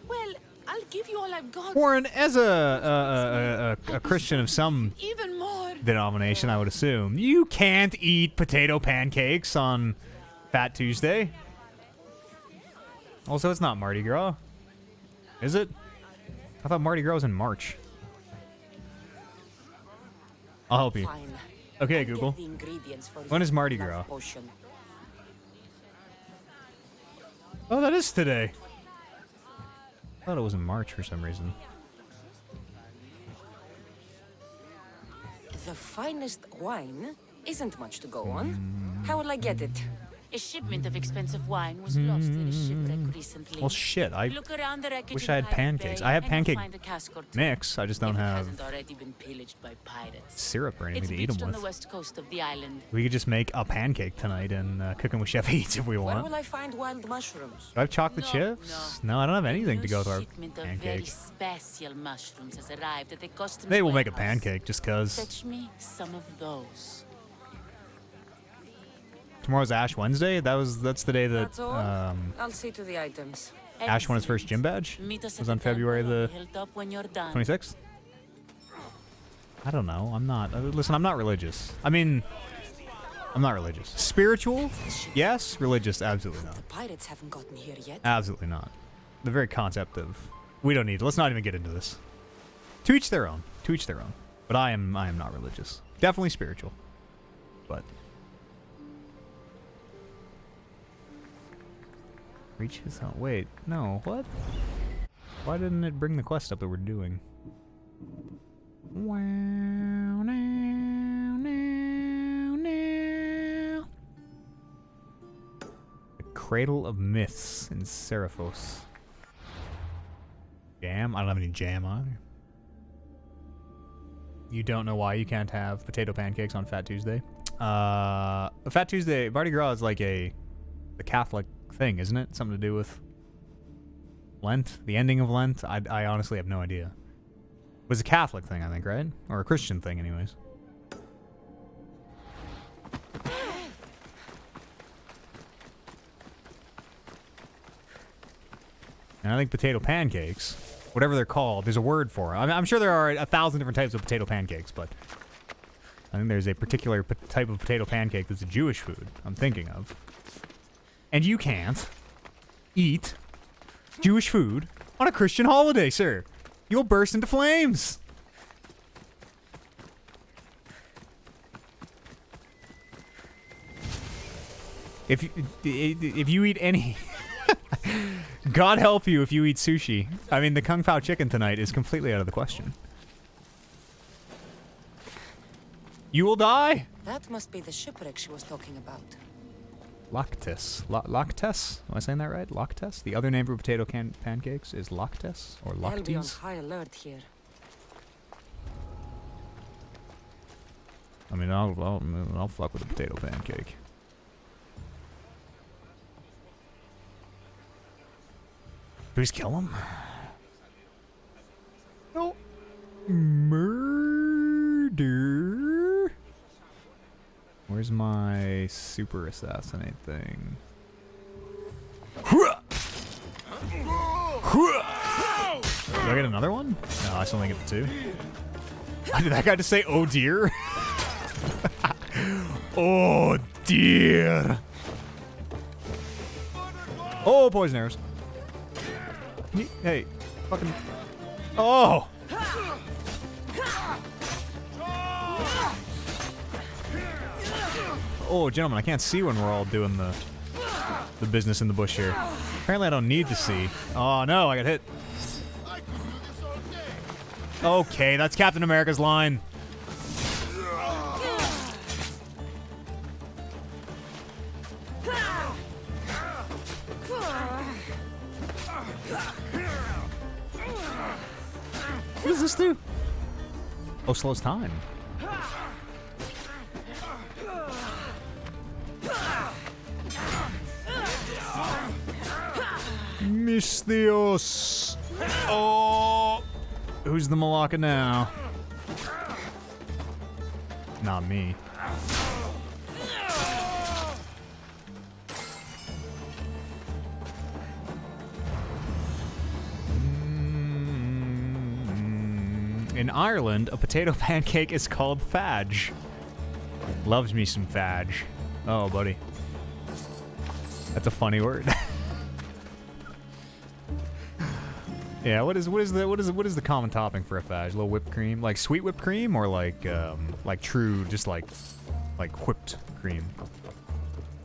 Well, I'll give you all I've got. Warren, as a Christian of some Even more. denomination, I would assume you can't eat potato pancakes on Fat Tuesday. Also, it's not Mardi Gras, is it? I thought Mardi Gras was in March. I'll help you. Fine. Okay, I'll get Google. the ingredients for When your is Mardi love Gras? potion. Oh, that is today. I thought it was in March for some reason. The finest wine isn't much to go on. How will I get it? A shipment of expensive wine was lost in a shipwreck recently. Well, shit, I Look around the wreckage wish in I had Pirate pancakes. Bay I have and you'll pancake find a cask or two. mix. I just don't if it have hasn't already been pillaged by pirates. syrup or anything It's to eat beached them on the with. west coast of the island. We could just make a pancake tonight and cook them with Chef Eats if we Where want. will I find wild mushrooms? Do I have chocolate No, chips? No, I don't have anything to go with our shipment of very pancakes. special mushrooms has arrived at the customs Maybe we'll make a warehouse. pancake just cause. Fetch me some of those. Tomorrow's Ash Wednesday. That's the day that That's all? I'll see to the items. Ash won his first gym badge. Meet us Was at on the February temple the on Hilltop when you're done. 26th. I don't know. I'm not. Listen, I'm not religious. I mean, I'm not religious. Spiritual, yes. Religious, absolutely not. The pirates haven't gotten here yet. Absolutely not. The very concept of we don't need. Let's not even get into this. To each their own. To each their own. But I am not religious. Definitely spiritual. But reach his home. Wait, no. What? Why didn't it bring the quest up that we're doing? Wow, now, now, now. The Cradle of Myths in Seraphos. Jam? I don't have any jam either. You don't know why you can't have potato pancakes on Fat Tuesday? Fat Tuesday, Mardi Gras is like a the Catholic thing, isn't it? Something to do with Lent, the ending of Lent. I honestly have no idea. It was a Catholic thing, I think, right? Or a Christian thing, anyways. And I think potato pancakes, whatever they're called, there's a word for it. I'm sure there are 1,000 different types of potato pancakes, but I think there's a particular type of potato pancake that's a Jewish food I'm thinking of. And you can't eat Jewish food on a Christian holiday, sir. You'll burst into flames. If you eat any... God help you if you eat sushi. I mean, the Kung Pao chicken tonight is completely out of the question. You will die. That must be the shipwreck she was talking about. Lactis. Lactes? Am I saying that right? Lactes? The other name for potato pancakes is lactes or I'll be on lactes? high alert here. I mean, I'll fuck with a potato pancake. Do we just kill him? No. Murder. Where's my super assassinate thing? Do I get another one? No, I still only get the two. Did that guy just say, oh dear? Oh dear. Oh, poison arrows. Hey, fucking. Oh! Oh, gentlemen, I can't see when we're all doing the business in the bush here. Apparently I don't need to see. Oh no, I got hit. Okay, that's Captain America's line. What does this do? Oh, slows time. Mistios. Oh. Who's the Malacca now? Not me. In Ireland, a potato pancake is called fadge. Loves me some fadge. Oh, buddy. That's a funny word. Yeah, what is the common topping for a fadge? A little whipped cream, like sweet whipped cream, or like true, just like whipped cream.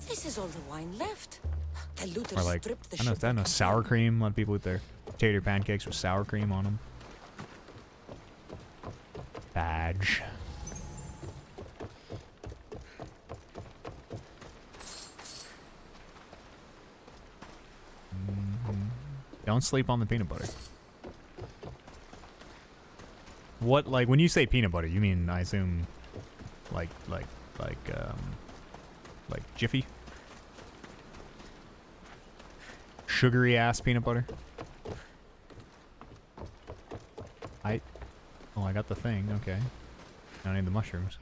This is all the wine left. The looters Or like stripped the I don't know, shipwreck sour of cream. A lot of people eat their potato pancakes with sour cream on them. Fadge. Don't sleep on the peanut butter. What, like, when you say peanut butter, you mean, I assume, like Jiffy? Sugary ass peanut butter? Oh, I got the thing, okay. I don't need the mushrooms.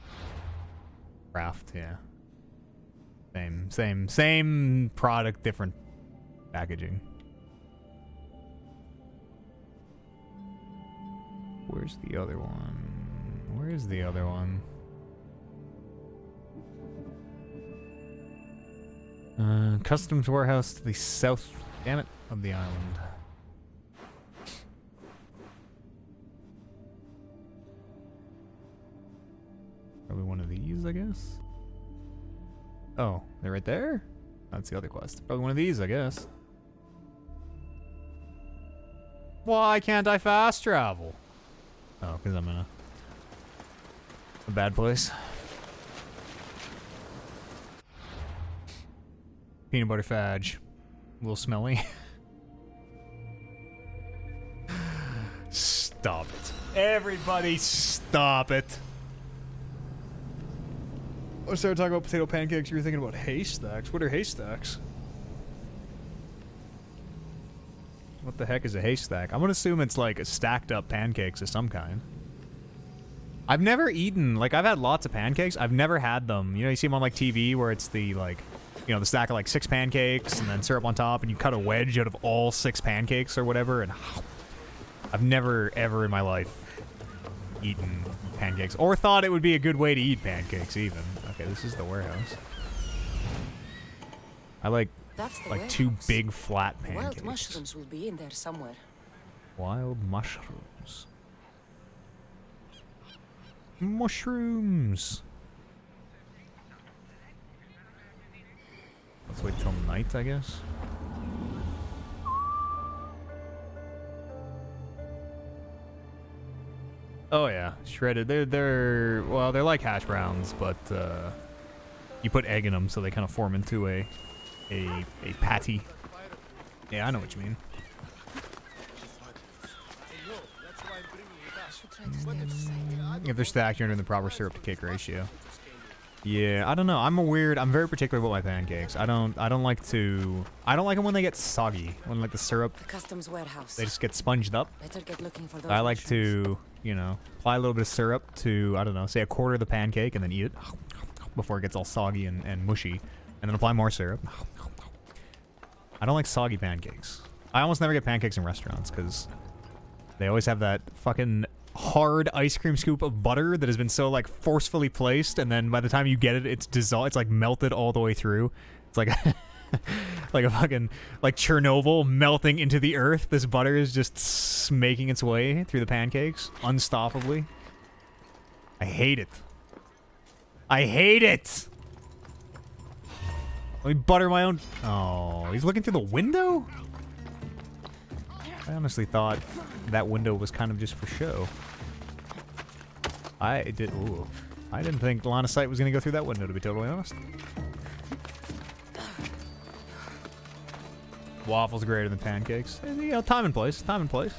Craft, yeah. Same product, different packaging. Where's the other one? Where's the other one? Customs warehouse to the south, damn it, of the island. Probably one of these, I guess. Oh, they're right there? That's the other quest. Probably one of these, I guess. Why can't I fast travel? Oh, because I'm in a bad place. Peanut butter fadge. A little smelly. Stop it. Everybody stop it. I started talking about potato pancakes. You were thinking about haystacks. What are haystacks? What the heck is a haystack? I'm gonna assume it's like a stacked up pancakes of some kind. I've never eaten, like I've had lots of pancakes. I've never had them. You know, you see them on like TV where it's the like, you know, the stack of like 6 pancakes and then syrup on top and you cut a wedge out of all 6 pancakes or whatever. And I've never ever in my life eaten pancakes or thought it would be a good way to eat pancakes even. Okay, this is the warehouse. I like warehouse. 2 big flat pancakes. Wild mushrooms will be in there somewhere. Wild mushrooms. Mushrooms. Let's wait till night, I guess. Oh yeah, shredded. They're like hash browns, but you put egg in them so they kind of form into a patty. Yeah, I know what you mean. If they're stacked, you're in the proper syrup to cake ratio. Yeah, I don't know. I'm very particular about my pancakes. I don't like them when they get soggy. When like the syrup, The customs warehouse. they just get sponged up. Better get looking for those I like mushrooms. to, you know, apply a little bit of syrup to, I don't know, say a quarter of the pancake and then eat it before it gets all soggy and mushy. And then apply more syrup. I don't like soggy pancakes. I almost never get pancakes in restaurants because they always have that fucking hard ice cream scoop of butter that has been so like forcefully placed, and then by the time you get it, it's dissolved. It's like melted all the way through. It's like like a fucking like Chernobyl melting into the earth. This butter is just making its way through the pancakes unstoppably. I hate it. I hate it. Let me butter my own. Oh, he's looking through the window? I honestly thought that window was kind of just for show. I didn't think line of sight was going to go through that window, to be totally honest. Waffles greater than pancakes. You know, time and place. Time and place.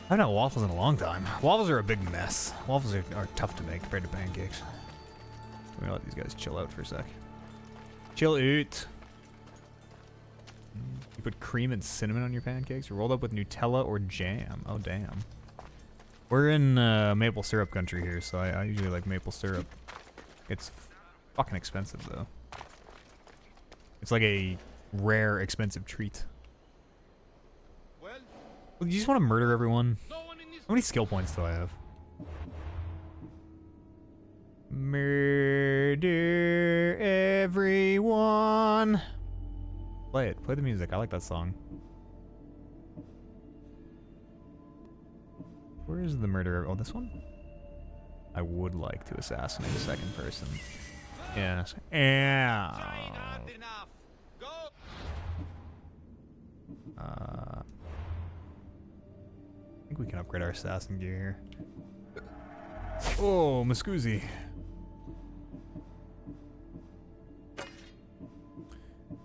I haven't had waffles in a long time. Waffles are a big mess. Waffles are tough to make compared to pancakes. I'm gonna let these guys chill out for a sec. Chill out. You put cream and cinnamon on your pancakes? You're rolled up with Nutella or jam. Oh, damn. We're in maple syrup country here, so I usually like maple syrup. It's fucking expensive, though. It's like a rare, expensive treat. Well, you just want to murder everyone? How many skill points do I have? Murder everyone. Play it. Play the music. I like that song. Where is the murderer? Oh, this one? I would like to assassinate a second person. Yes. Yeah. I think we can upgrade our assassin gear here. Oh, Muscuzi.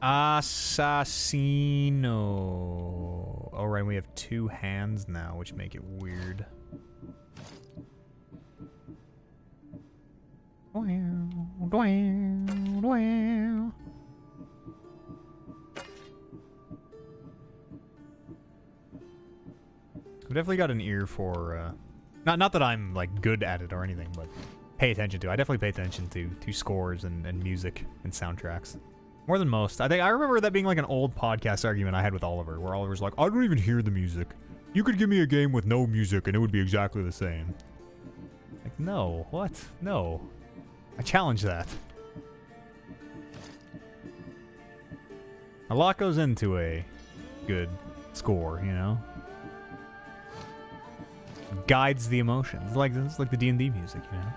Assassino. Oh, right, we have 2 hands now, which make it weird. I've definitely got an ear for, not that I'm, like, good at it or anything, but pay attention to. I definitely pay attention to scores and music and soundtracks. More than most. I remember that being like an old podcast argument I had with Oliver, where Oliver's like, I don't even hear the music. You could give me a game with no music and it would be exactly the same. Like, no. What? No. I challenge that. A lot goes into a good score, you know? Guides the emotions. It's like the D&D music, you know?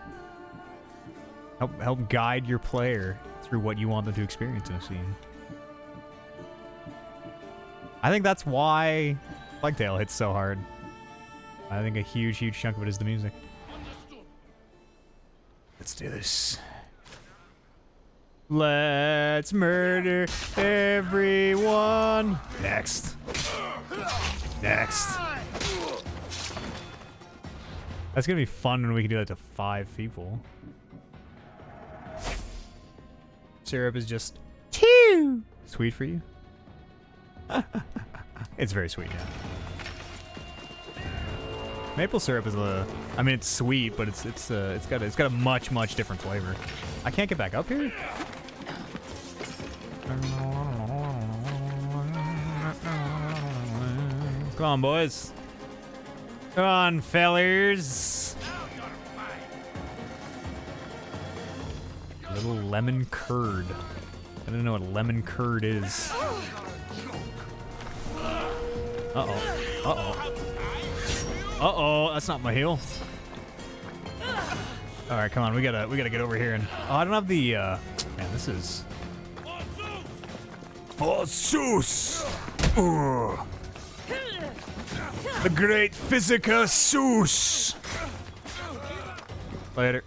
Help guide your player through what you want them to experience in a scene. I think that's why Plague Tale hits so hard. I think a huge chunk of it is the music. Let's do this. Let's murder everyone. Next. Next. That's gonna be fun when we can do that to 5 people. Syrup is just Chew! Sweet for you? It's very sweet, yeah. Maple syrup is I mean, it's sweet, but it's got a much different flavor. I can't get back up here. Come on, boys. Come on, fellers. Little lemon curd. I don't know what lemon curd is. Uh-oh. Uh-oh. Uh-oh, that's not my heel. Alright, come on, we gotta get over here and... Oh, I don't have the, Man, this is... Forsooth! The great Physica Seuss! Later.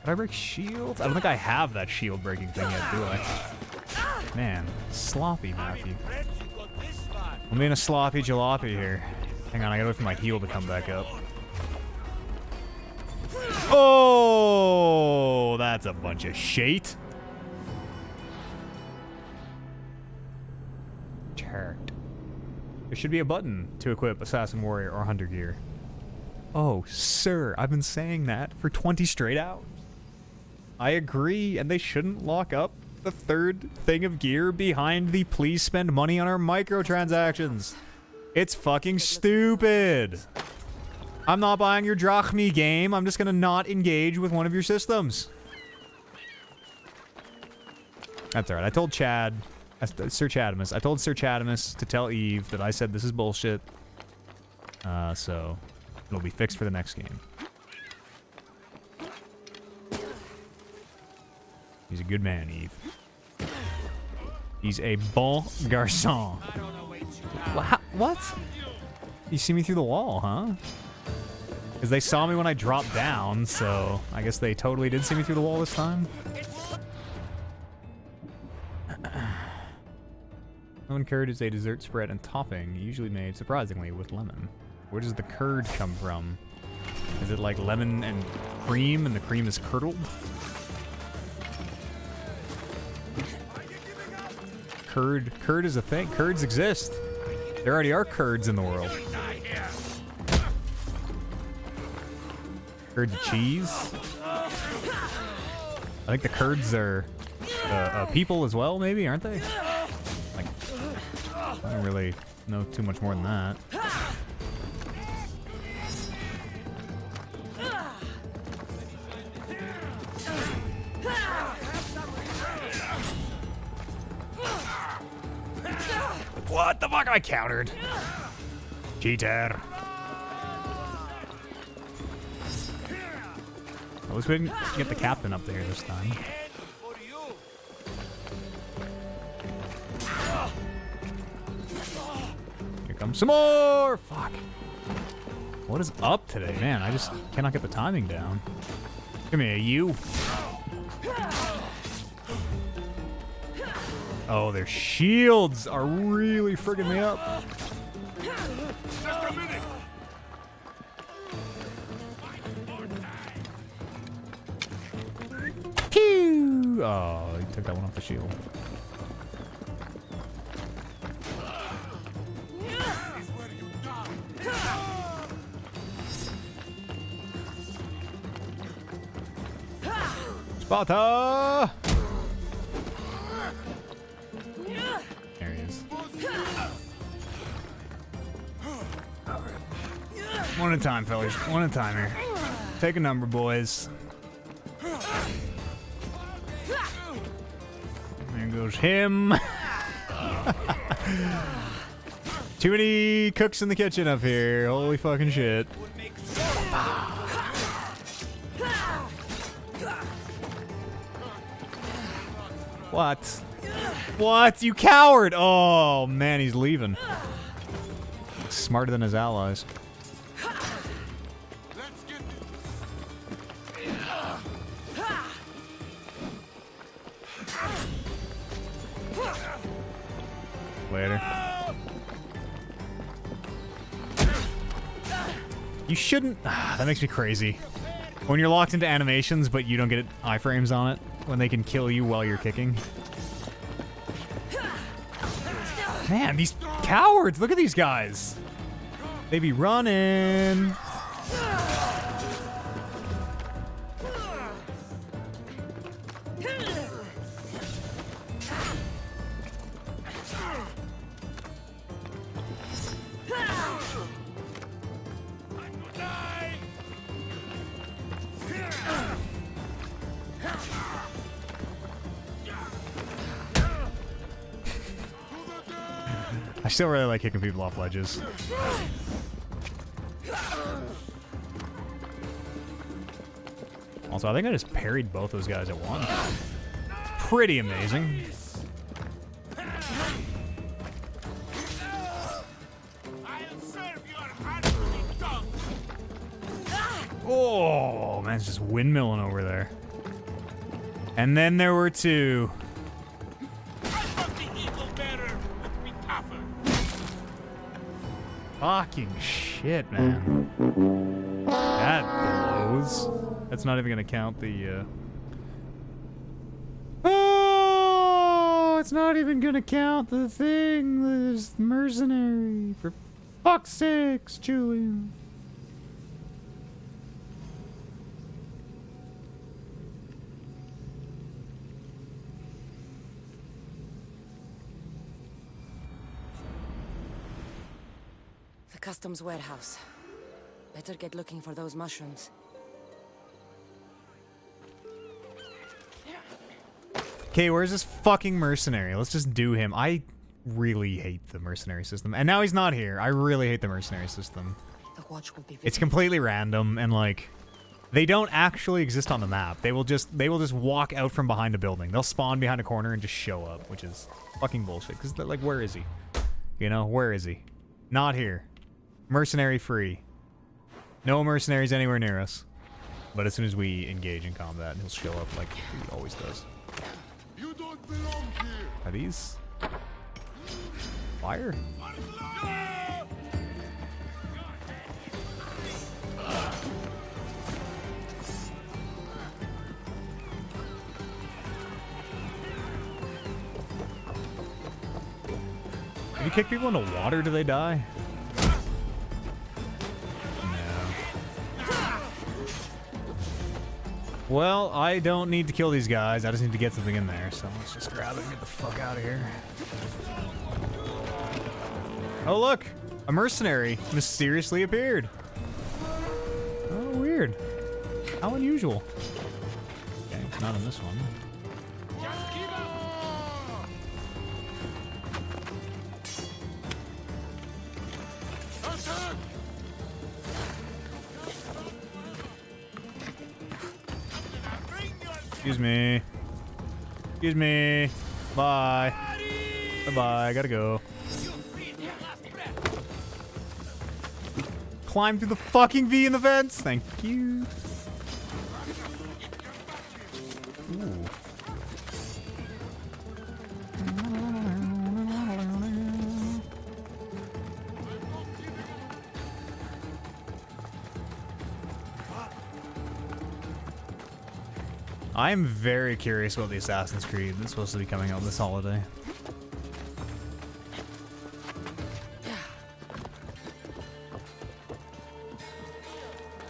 Did I break shields? I don't think I have that shield breaking thing yet, do I? Man, sloppy, Matthew. I'm being a sloppy jalopy here. Hang on, I gotta wait for my heal to come back up. Oh, that's a bunch of shit. Chart. There should be a button to equip Assassin Warrior or Hunter gear. Oh, sir, I've been saying that for 20 straight hours. I agree, and they shouldn't lock up the third thing of gear behind the please spend money on our microtransactions. It's fucking stupid. I'm not buying your Drachmi game. I'm just gonna not engage with one of your systems. That's alright. I told Chad, Sir Chadamus, I told Sir Chadamus to tell Eve that I said this is bullshit. So it'll be fixed for the next game. He's a good man, Eve. He's a bon garçon. What? You see me through the wall, huh? Because they saw me when I dropped down, so I guess they totally did see me through the wall this time. Lemon curd is a dessert spread and topping, usually made, surprisingly, with lemon. Where does the curd come from? Is it like lemon and cream, and the cream is curdled? Curd is a thing. Curds exist. There already are curds in the world. Curd cheese. I think the curds are people as well, maybe, aren't they? Like, I don't really know too much more than that. What the fuck? I countered. Cheater. At least we didn't get the captain up there this time. Here comes some more! Fuck. What is up today? Man, I just cannot get the timing down. Come here, you. Oh, their shields are really friggin' me up. Just a minute. Pew! Oh, he took that one off the shield. Sparta! There he is. One at a time, fellas. One at a time here. Take a number, boys. There goes him. Too many cooks in the kitchen up here. Holy fucking shit. What? What? You coward! Oh, man, he's leaving. Smarter than his allies. Later. You shouldn't... that makes me crazy. When you're locked into animations, but you don't get iframes on it, when they can kill you while you're kicking. Man, these cowards! Look at these guys! They be running! I still really like kicking people off ledges. Also, I think I just parried both those guys at once. Pretty amazing. Oh, man, it's just windmilling over there. And then there were two. Fucking shit, man. That blows. That's not even gonna count the, Oh, it's not even gonna count the thing. This mercenary. For fuck's sakes, Julian. The customs warehouse. Better get looking for those mushrooms. Okay, where's this fucking mercenary? Let's just do him. I really hate the mercenary system. And now he's not here. I really hate the mercenary system. The watch will be It's completely random and like they don't actually exist on the map. They will just walk out from behind a building. They'll spawn behind a corner and just show up, which is fucking bullshit. Cause like, where is he? You know, where is he? Not here. Mercenary free. No mercenaries anywhere near us. But as soon as we engage in combat, he'll show up like he always does. You don't belong here. Are these fire? If you kick people into water, do they die? Well, I don't need to kill these guys. I just need to get something in there. So let's just grab it and get the fuck out of here. Oh, look! A mercenary mysteriously appeared. Oh, weird. How unusual. Okay, it's not in this one. Excuse me. Excuse me. Bye. Bye-bye. I gotta go. Climb through the fucking V in the vents. Thank you. Ooh. I am very curious about the Assassin's Creed that's supposed to be coming out this holiday.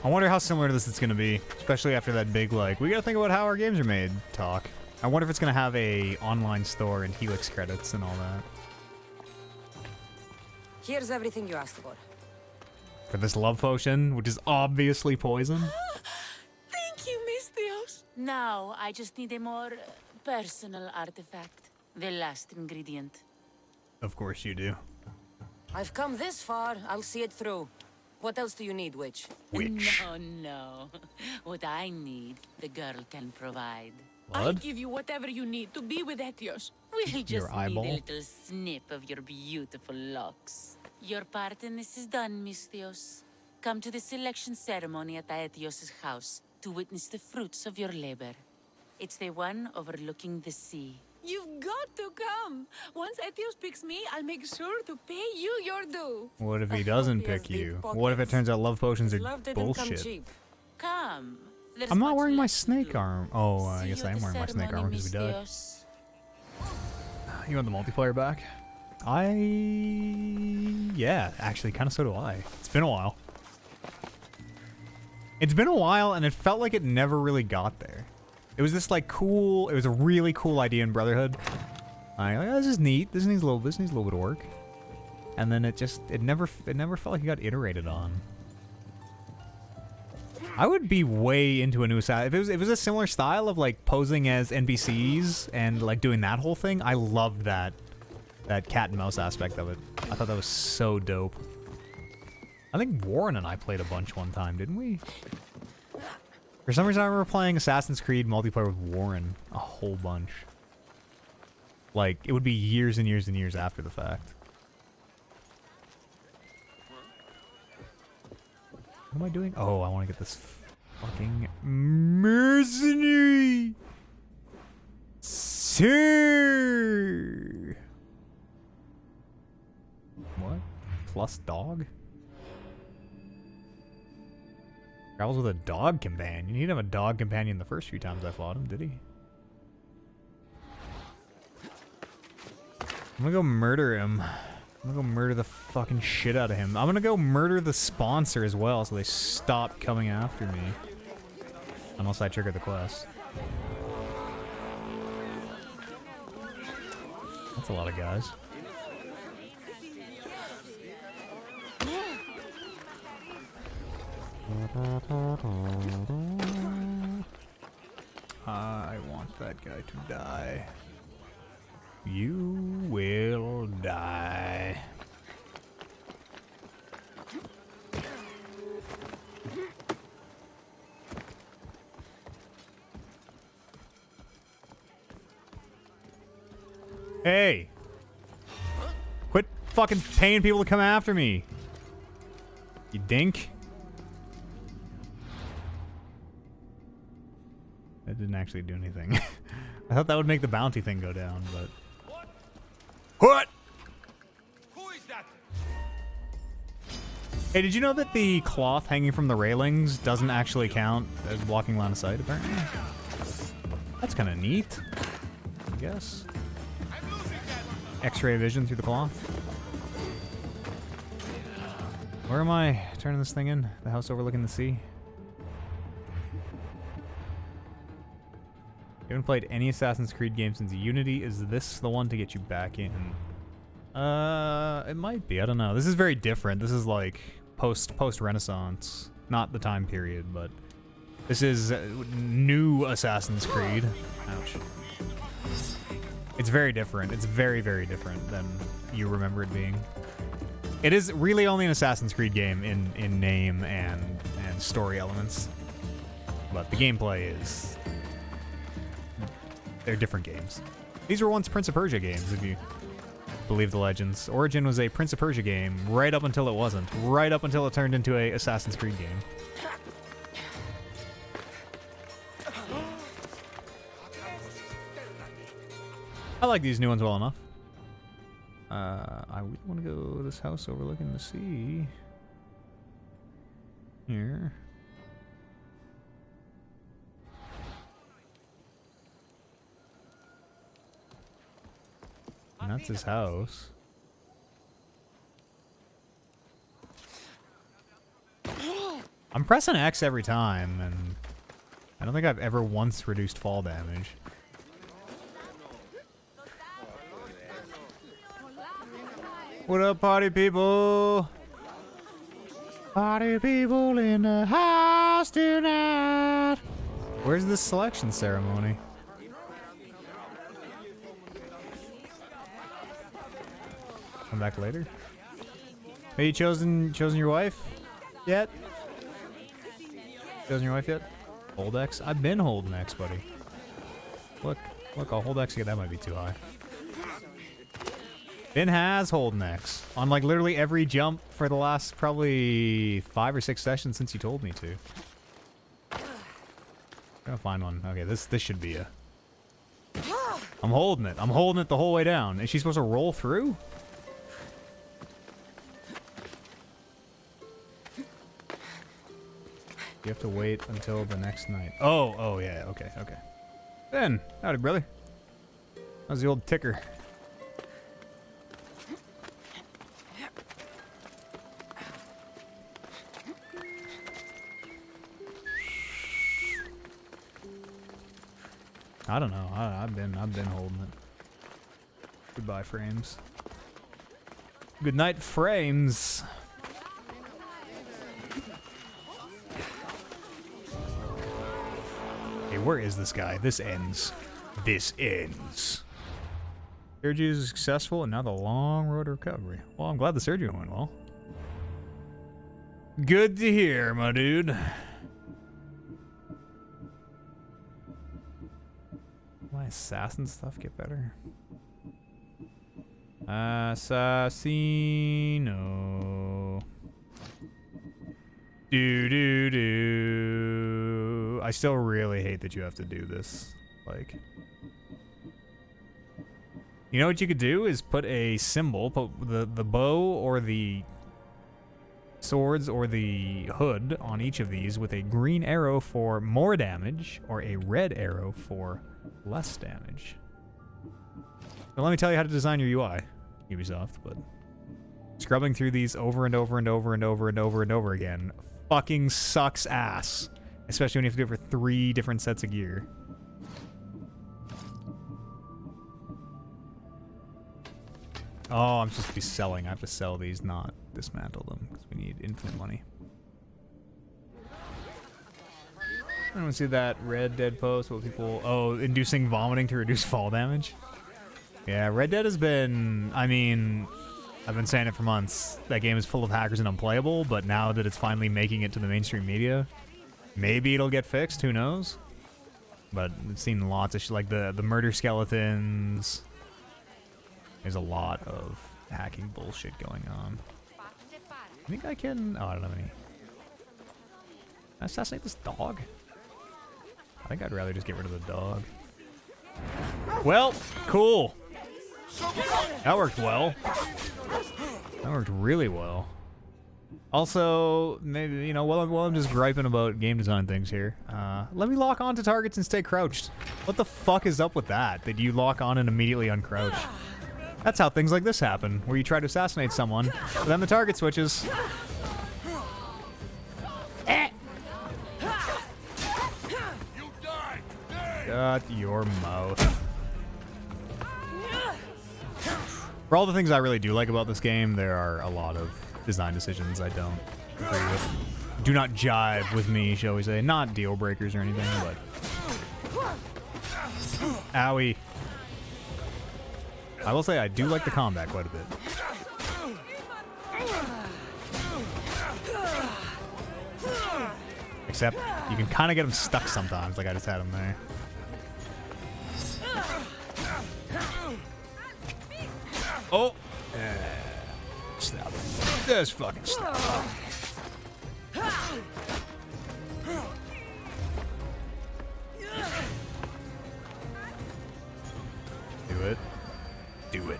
I wonder how similar to this it's going to be, especially after that big, like, we got to think about how our games are made talk. I wonder if it's going to have a online store and Helix credits and all that. Here's everything you asked for. For this love potion, which is obviously poison. Thank you, Miss Dios. Now, I just need a more personal artifact. The last ingredient. Of course you do. I've come this far, I'll see it through. What else do you need, witch? Witch. No. What I need, the girl can provide. I'll give you whatever you need to be with Etios. We'll just need eyeball? a little snip of your beautiful locks. Your part in this is done, Miss Dios. Come to the selection ceremony at Aetios' house to witness the fruits of your labor. It's the one overlooking the sea. You've got to come. Once Etios picks me, I'll make sure to pay you your due. What if he doesn't pick you? What if it turns out love potions are Love didn't come bullshit? cheap. Come. There's I'm not much wearing my left to snake do. arm. Oh, I See guess you I at am the wearing my snake ceremony, armor because we died. Misthios. You want the multiplayer back? Yeah, actually, kind of so do I. It's been a while. It's been a while, and it felt like it never really got there. It was this like cool. It was a really cool idea in Brotherhood. Like, oh, this is neat. This needs a little bit of work. And then it never felt like it got iterated on. I would be way into a new style. If it was a similar style of like posing as NPCs and like doing that whole thing, I loved that cat and mouse aspect of it. I thought that was so dope. I think Warren and I played a bunch one time, didn't we? For some reason I remember playing Assassin's Creed multiplayer with Warren a whole bunch. Like, it would be years and years and years after the fact. What am I doing? Oh, I want to get this fucking mercenary! Sir! What? Plus dog? Travels with a dog companion. You need to have a dog companion the first few times I fought him, did he? I'm gonna go murder him. I'm gonna go murder the fucking shit out of him. I'm gonna go murder the sponsor as well so they stop coming after me. Unless I trigger the quest. That's a lot of guys. I want that guy to die. You will die. Hey! Quit fucking paying people to come after me. You dink. That didn't actually do anything. I thought that would make the bounty thing go down, but... What? Who is that? Hey, did you know that the cloth hanging from the railings doesn't actually count as blocking line of sight, apparently? That's kind of neat, I guess. X-ray vision through the cloth. Where am I turning this thing in? The house overlooking the sea? You haven't played any Assassin's Creed game since Unity. Is this the one to get you back in? It might be. I don't know. This is very different. This is like post-Renaissance. Not the time period, but this is new Assassin's Creed. Ouch. It's very different. It's very, very different than you remember it being. It is really only an Assassin's Creed game in name and story elements. But the gameplay is... They're different games. These were once Prince of Persia games, if you believe the legends. Origin was a Prince of Persia game right up until it wasn't. Right up until it turned into a Assassin's Creed game. I like these new ones well enough. I really want to go to this house overlooking the sea. Here. And that's his house. I'm pressing X every time, and I don't think I've ever once reduced fall damage. What up, party people? Party people in the house tonight. Where's the selection ceremony? Come back later. Have you chosen your wife yet? Chosen your wife yet? Hold X? I've been holding X, buddy. Look, I'll hold X again. That might be too high. Ben has holding X on like literally every jump for the last probably 5 or 6 sessions since you told me to. I'm gonna find one. Okay, this should be a... I'm holding it. I'm holding it the whole way down. Is she supposed to roll through? You have to wait until the next night. Oh, yeah, okay. Ben, howdy, brother. How's the old ticker? I don't know. I've been holding it. Goodbye, frames. Good night, frames. Hey, where is this guy? This ends. This ends. Surgery is successful, and now the long road to recovery. Well, I'm glad the surgery went well. Good to hear, my dude. My assassin stuff get better? Assassino. Do. I still really hate that you have to do this. Like, you know what you could do is put a symbol, put the bow or the swords or the hood on each of these with a green arrow for more damage or a red arrow for less damage. So let me tell you how to design your UI, Ubisoft, but scrubbing through these over and over and over and over and over and over again fucking sucks ass. Especially when you have to do it for 3 different sets of gear. Oh, I'm supposed to be selling. I have to sell these, not dismantle them, because we need infinite money. I don't see that Red Dead post. What people... Oh, inducing vomiting to reduce fall damage? Yeah, Red Dead has been... I mean, I've been saying it for months. That game is full of hackers and unplayable, but now that it's finally making it to the mainstream media, maybe it'll get fixed, who knows? But I've seen lots of like the murder skeletons. There's a lot of hacking bullshit going on. I think I can... Oh, I don't have any. Can I assassinate this dog? I think I'd rather just get rid of the dog. Well, cool. That worked well. That worked really well. Also, maybe, you know, while I'm just griping about game design things here, let me lock on to targets and stay crouched. What the fuck is up with that? That you lock on and immediately uncrouch? That's how things like this happen, where you try to assassinate someone, but then the target switches. Shut your mouth. For all the things I really do like about this game, there are a lot of design decisions I don't agree with. Do not jive with me, shall we say. Not deal breakers or anything, but... Owie. I will say I do like the combat quite a bit. Except, you can kind of get them stuck sometimes, like I just had him there. Oh! Stop it. Just fucking stop. Do it. Do it.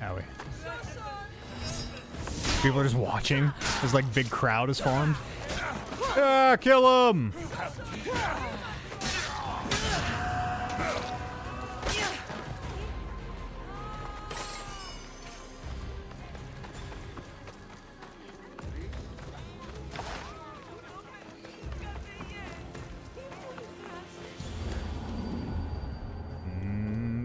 Owie. People are just watching. This like big crowd is formed. Ah, kill him!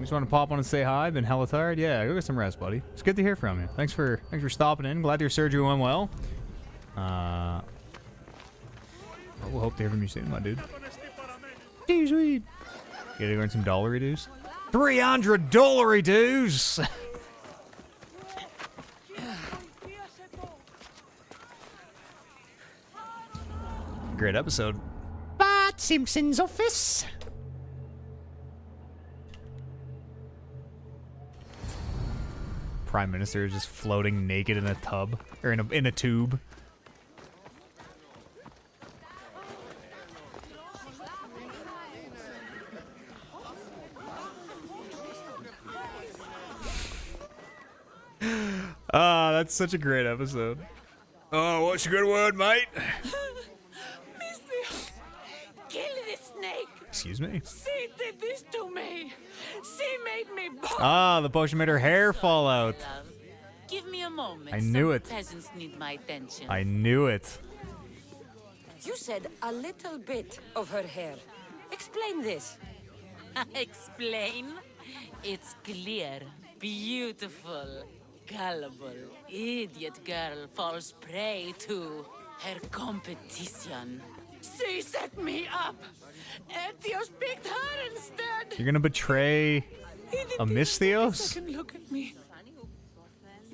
Just want to pop on and say hi. Been hella tired. Yeah, go get some rest, buddy. It's good to hear from you. Thanks for stopping in. Glad your surgery went well. We'll hope to hear from you soon, my dude. Gee, sweet. You gotta earn some dollary dues. $300 dues. Great episode. Bart Simpson's office. Prime Minister is just floating naked in a tub or in a tube. that's such a great episode. Oh, what's a good word, mate? Misthios, kill this snake. Excuse me? She did this to me. She made me born. Ah, the potion made her hair fall out. Love, give me a moment. I knew Some it. Peasants need my attention. I knew it. You said a little bit of her hair. Explain this. Explain? It's clear, beautiful, gullible, idiot girl falls prey to her competition. She set me up. Etios picked her instead. You're gonna betray He didn't a even Misthios? take a second look at me.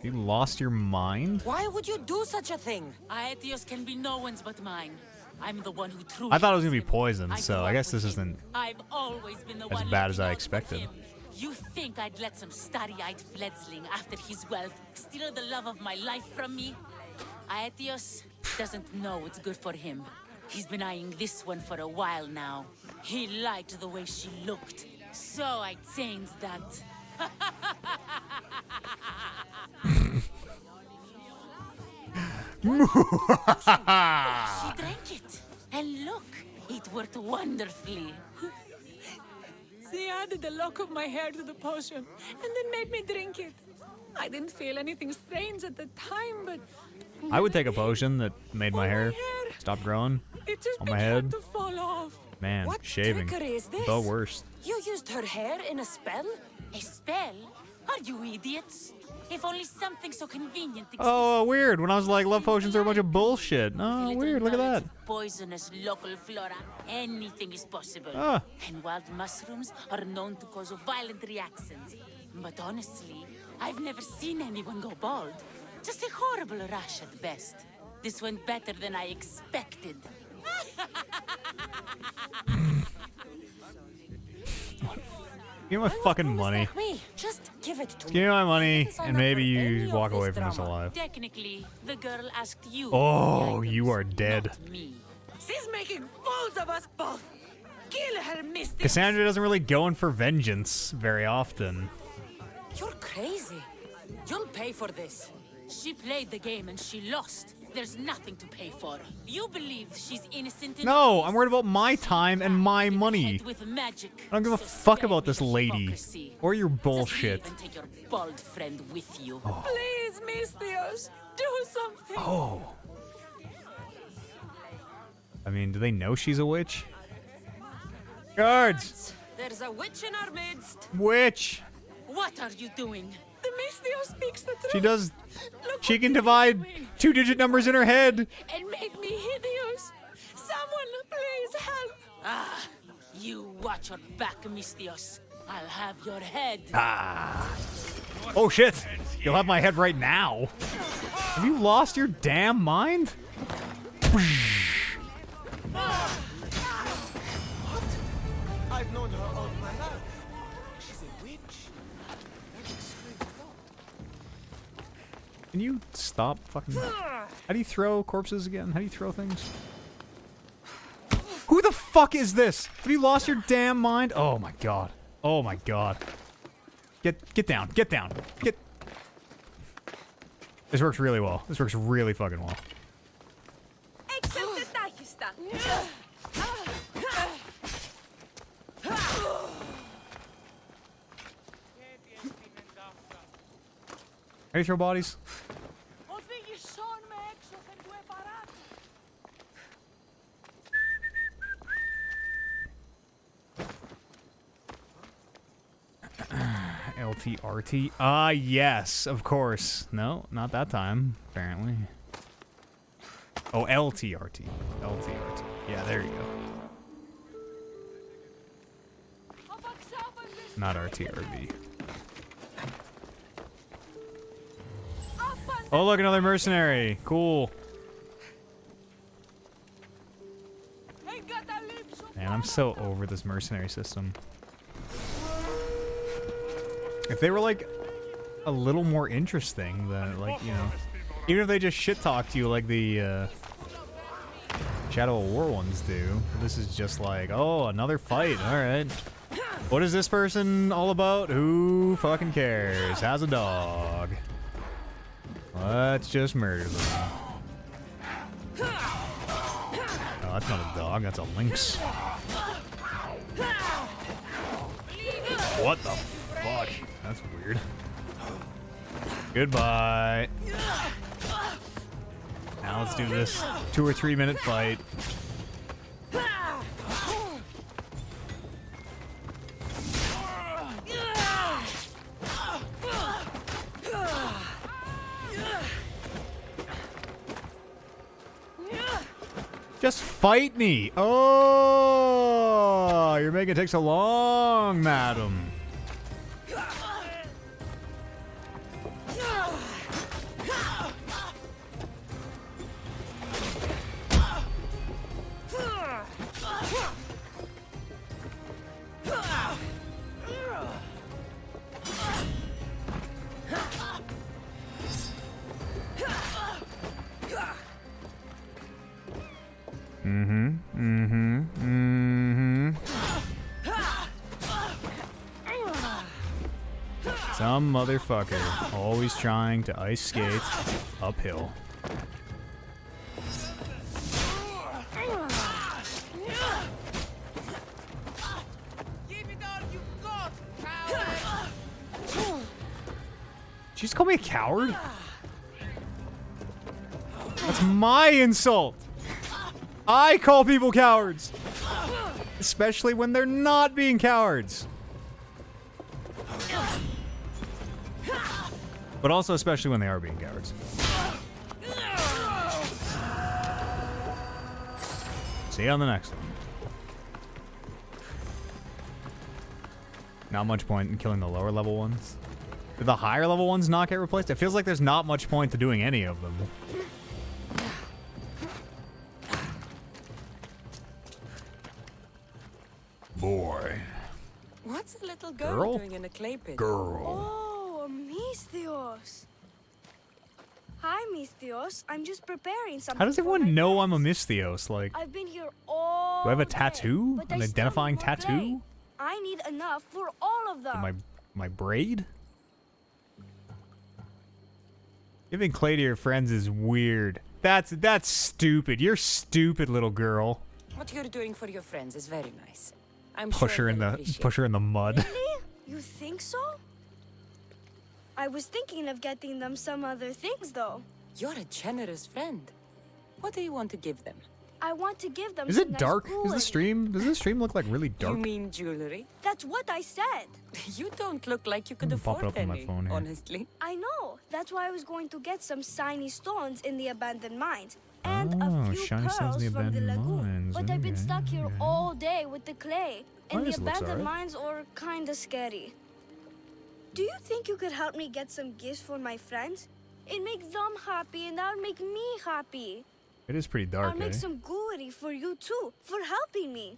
You lost your mind? Why would you do such a thing? Aetios can be no one's but mine. I'm the one who truly I thought it was gonna be loves him. poison, I so grew I up guess with this him. isn't I've always been the as one bad as looking I out for expected. him. You think I'd let some starry-eyed fledgling after his wealth steal the love of my life from me? Aetios doesn't know what's good for him. He's been eyeing this one for a while now. He liked the way she looked, so I changed that. She drank it, and look, it worked wonderfully. She added the lock of my hair to the potion and then made me drink it. I didn't feel anything strange at the time, but I would take a potion that made my hair stop growing it just on my began head. to fall off. Man, What shaving. trickery is this? The worst. You used her hair in a spell? A spell? Are you idiots? If only something so convenient existed. Oh, weird. When I was like, love potions are a bunch of bullshit. With Oh, little weird. Look at knowledge that. of poisonous local flora, anything is possible. Ah. And wild mushrooms are known to cause violent reactions. But honestly, I've never seen anyone go bald. Just a horrible rash at best. This went better than I expected. Give me my fucking money. Like me. Just give it to me. Give me my money, Sign and up maybe for any you of walk this away from this drama. alive. Technically, the girl asked you. Oh, for the you items, are dead. not me. She's making fools of us both. Kill her, Misthios. Cassandra doesn't really go in for vengeance very often. You're crazy. You'll pay for this. She played the game and she lost. There's nothing to pay for. You believe she's innocent in No, I'm worried about my time and my money. with magic. I don't give a So fuck spare about me this the lady. hypocrisy. Or your Just bullshit. leave and take your bald friend with you. Please, Misthios, do something. Oh. I mean, do they know she's a witch? Guards! There's a witch in our midst. Witch! What are you doing? The Misthios speaks the truth. She does. Look She what can you did to divide me. 2-digit numbers in her head. And made me hideous. Someone, please help. Ah, you watch your back, Misthios. I'll have your head. Oh shit! You'll have my head right now. Have you lost your damn mind? I've known her all my life. She's a witch. That explains a lot. Can you stop fucking... How do you throw corpses again? How do you throw things? Who the fuck is this? Have you lost your damn mind? Oh my god. Oh my god. Get down. Get down. Get... This works really well. This works really fucking well. How do you throw bodies? LTRT? Ah, yes, of course. No, not that time, apparently. Oh, LTRT. LTRT. Yeah, there you go. Not RTRV. Oh, look, another mercenary. Cool. Man, I'm so over this mercenary system. If they were, like, a little more interesting than, like, you know... Even if they just shit-talk you like the, Shadow of War ones do. This is just like, oh, another fight. Alright. What is this person all about? Who fucking cares? Has a dog. Let's just murder them. Oh, that's not a dog, that's a lynx. What the fuck? That's weird. Goodbye. Now let's do this 2 or 3 minute fight. Just fight me. Oh, you're making it take so long, madam. Some motherfucker always trying to ice skate uphill. Did you just call me a coward? That's my insult. I call people cowards. Especially when they're not being cowards. But also especially when they are being cowards. See you on the next one. Not much point in killing the lower level ones. Did the higher level ones not get replaced? It feels like there's not much point to doing any of them. Boy. What's a little girl, Girl? doing in a clay pit? Girl. Oh, Misthios. Hi, Misthios. I'm just preparing something. How does everyone know I'm a Misthios? Like, I've been here all do I have a day, tattoo? but I An still identifying need more tattoo? clay. I need enough for all of them. My braid? Giving clay to your friends is weird. That's stupid. You're stupid, little girl. What you're doing for your friends is very nice. I'm Push sure her in they'll the appreciate mud. Really? You think so? I was thinking of getting them some other things, though. You're a generous friend. What do you want to give them? I want to give them Is some it nice dark? Is jewelry. the stream? Does the stream look like really dark? You mean jewelry? That's what I said. You don't look like you could I'm gonna pop afford it up on my any, phone here. honestly. I know. That's why I was going to get some shiny stones in the abandoned mines. And Oh, a few shiny stones in pearls the from the abandoned lagoon. mines. But I've been Okay, stuck here okay. all day with the clay. And Oh, the this looks abandoned alright. mines are kinda scary. Do you think you could help me get some gifts for my friends? It makes them happy and that'll make me happy. It is pretty dark, I'll make eh? some gooey for you too, for helping me.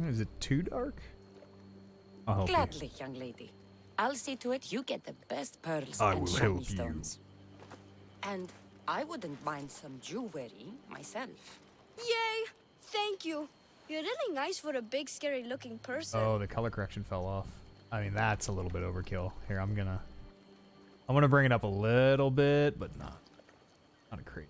Is it too dark? I'll help you. Gladly, young lady. I'll see to it you get the best pearls I and will shiny help you. stones. And I wouldn't mind some jewelry myself. Yay! Thank you. You're really nice for a big, scary-looking person. Oh, the color correction fell off. I mean, that's a little bit overkill. Here, I'm gonna bring it up a little bit, but not a crate.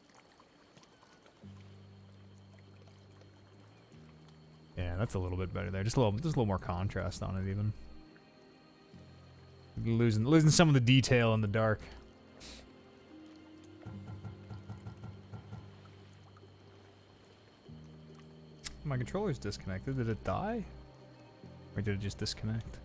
Yeah, that's a little bit better there. Just a little more contrast on it, even. Losing some of the detail in the dark. My controller's disconnected. Did it die? Or did it just disconnect?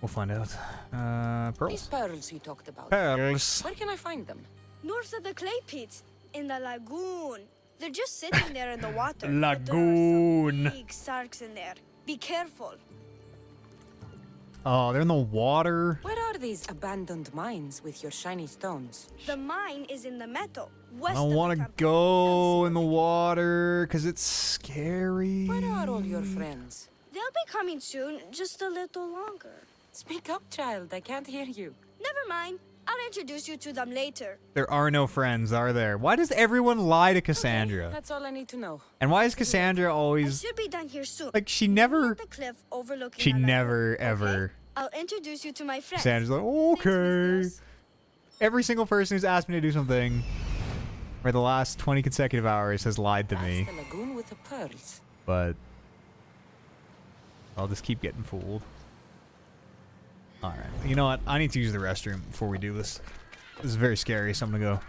We'll find out. These Pearls? pearls you talked about. Pearls. Where can I find them? North of the clay pits, in the lagoon. They're just sitting there in the water. but Lagoon. There are some big sharks in there. Be careful. Oh, they're in the water. Where are these abandoned mines with your shiny stones? The mine is in the meadow, I west don't of want the to campus. go in the water because it's scary. Where are all your friends? They'll be coming soon, just a little longer. Speak up, child. I can't hear you. Never mind. I'll introduce you to them later. There are no friends, are there? Why does everyone lie to Cassandra? Okay, that's all I need to know. And why is Cassandra I always should be done here soon. like she never The cliff overlooking she the lagoon, never okay? ever I'll introduce you to my friends. Sandra's like, okay. Every single person who's asked me to do something for the last 20 consecutive hours has lied to me. That's the lagoon with the pearls. But I'll just keep getting fooled. Alright. You know what? I need to use the restroom before we do this. This is very scary, so I'm gonna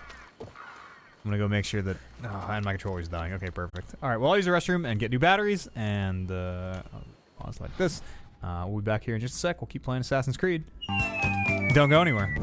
go make sure that... Oh, and my controller's dying. Okay, perfect. Alright, well, I'll use the restroom and get new batteries, and I'll pause like this. We'll be back here in just a sec. We'll keep playing Assassin's Creed. Don't go anywhere.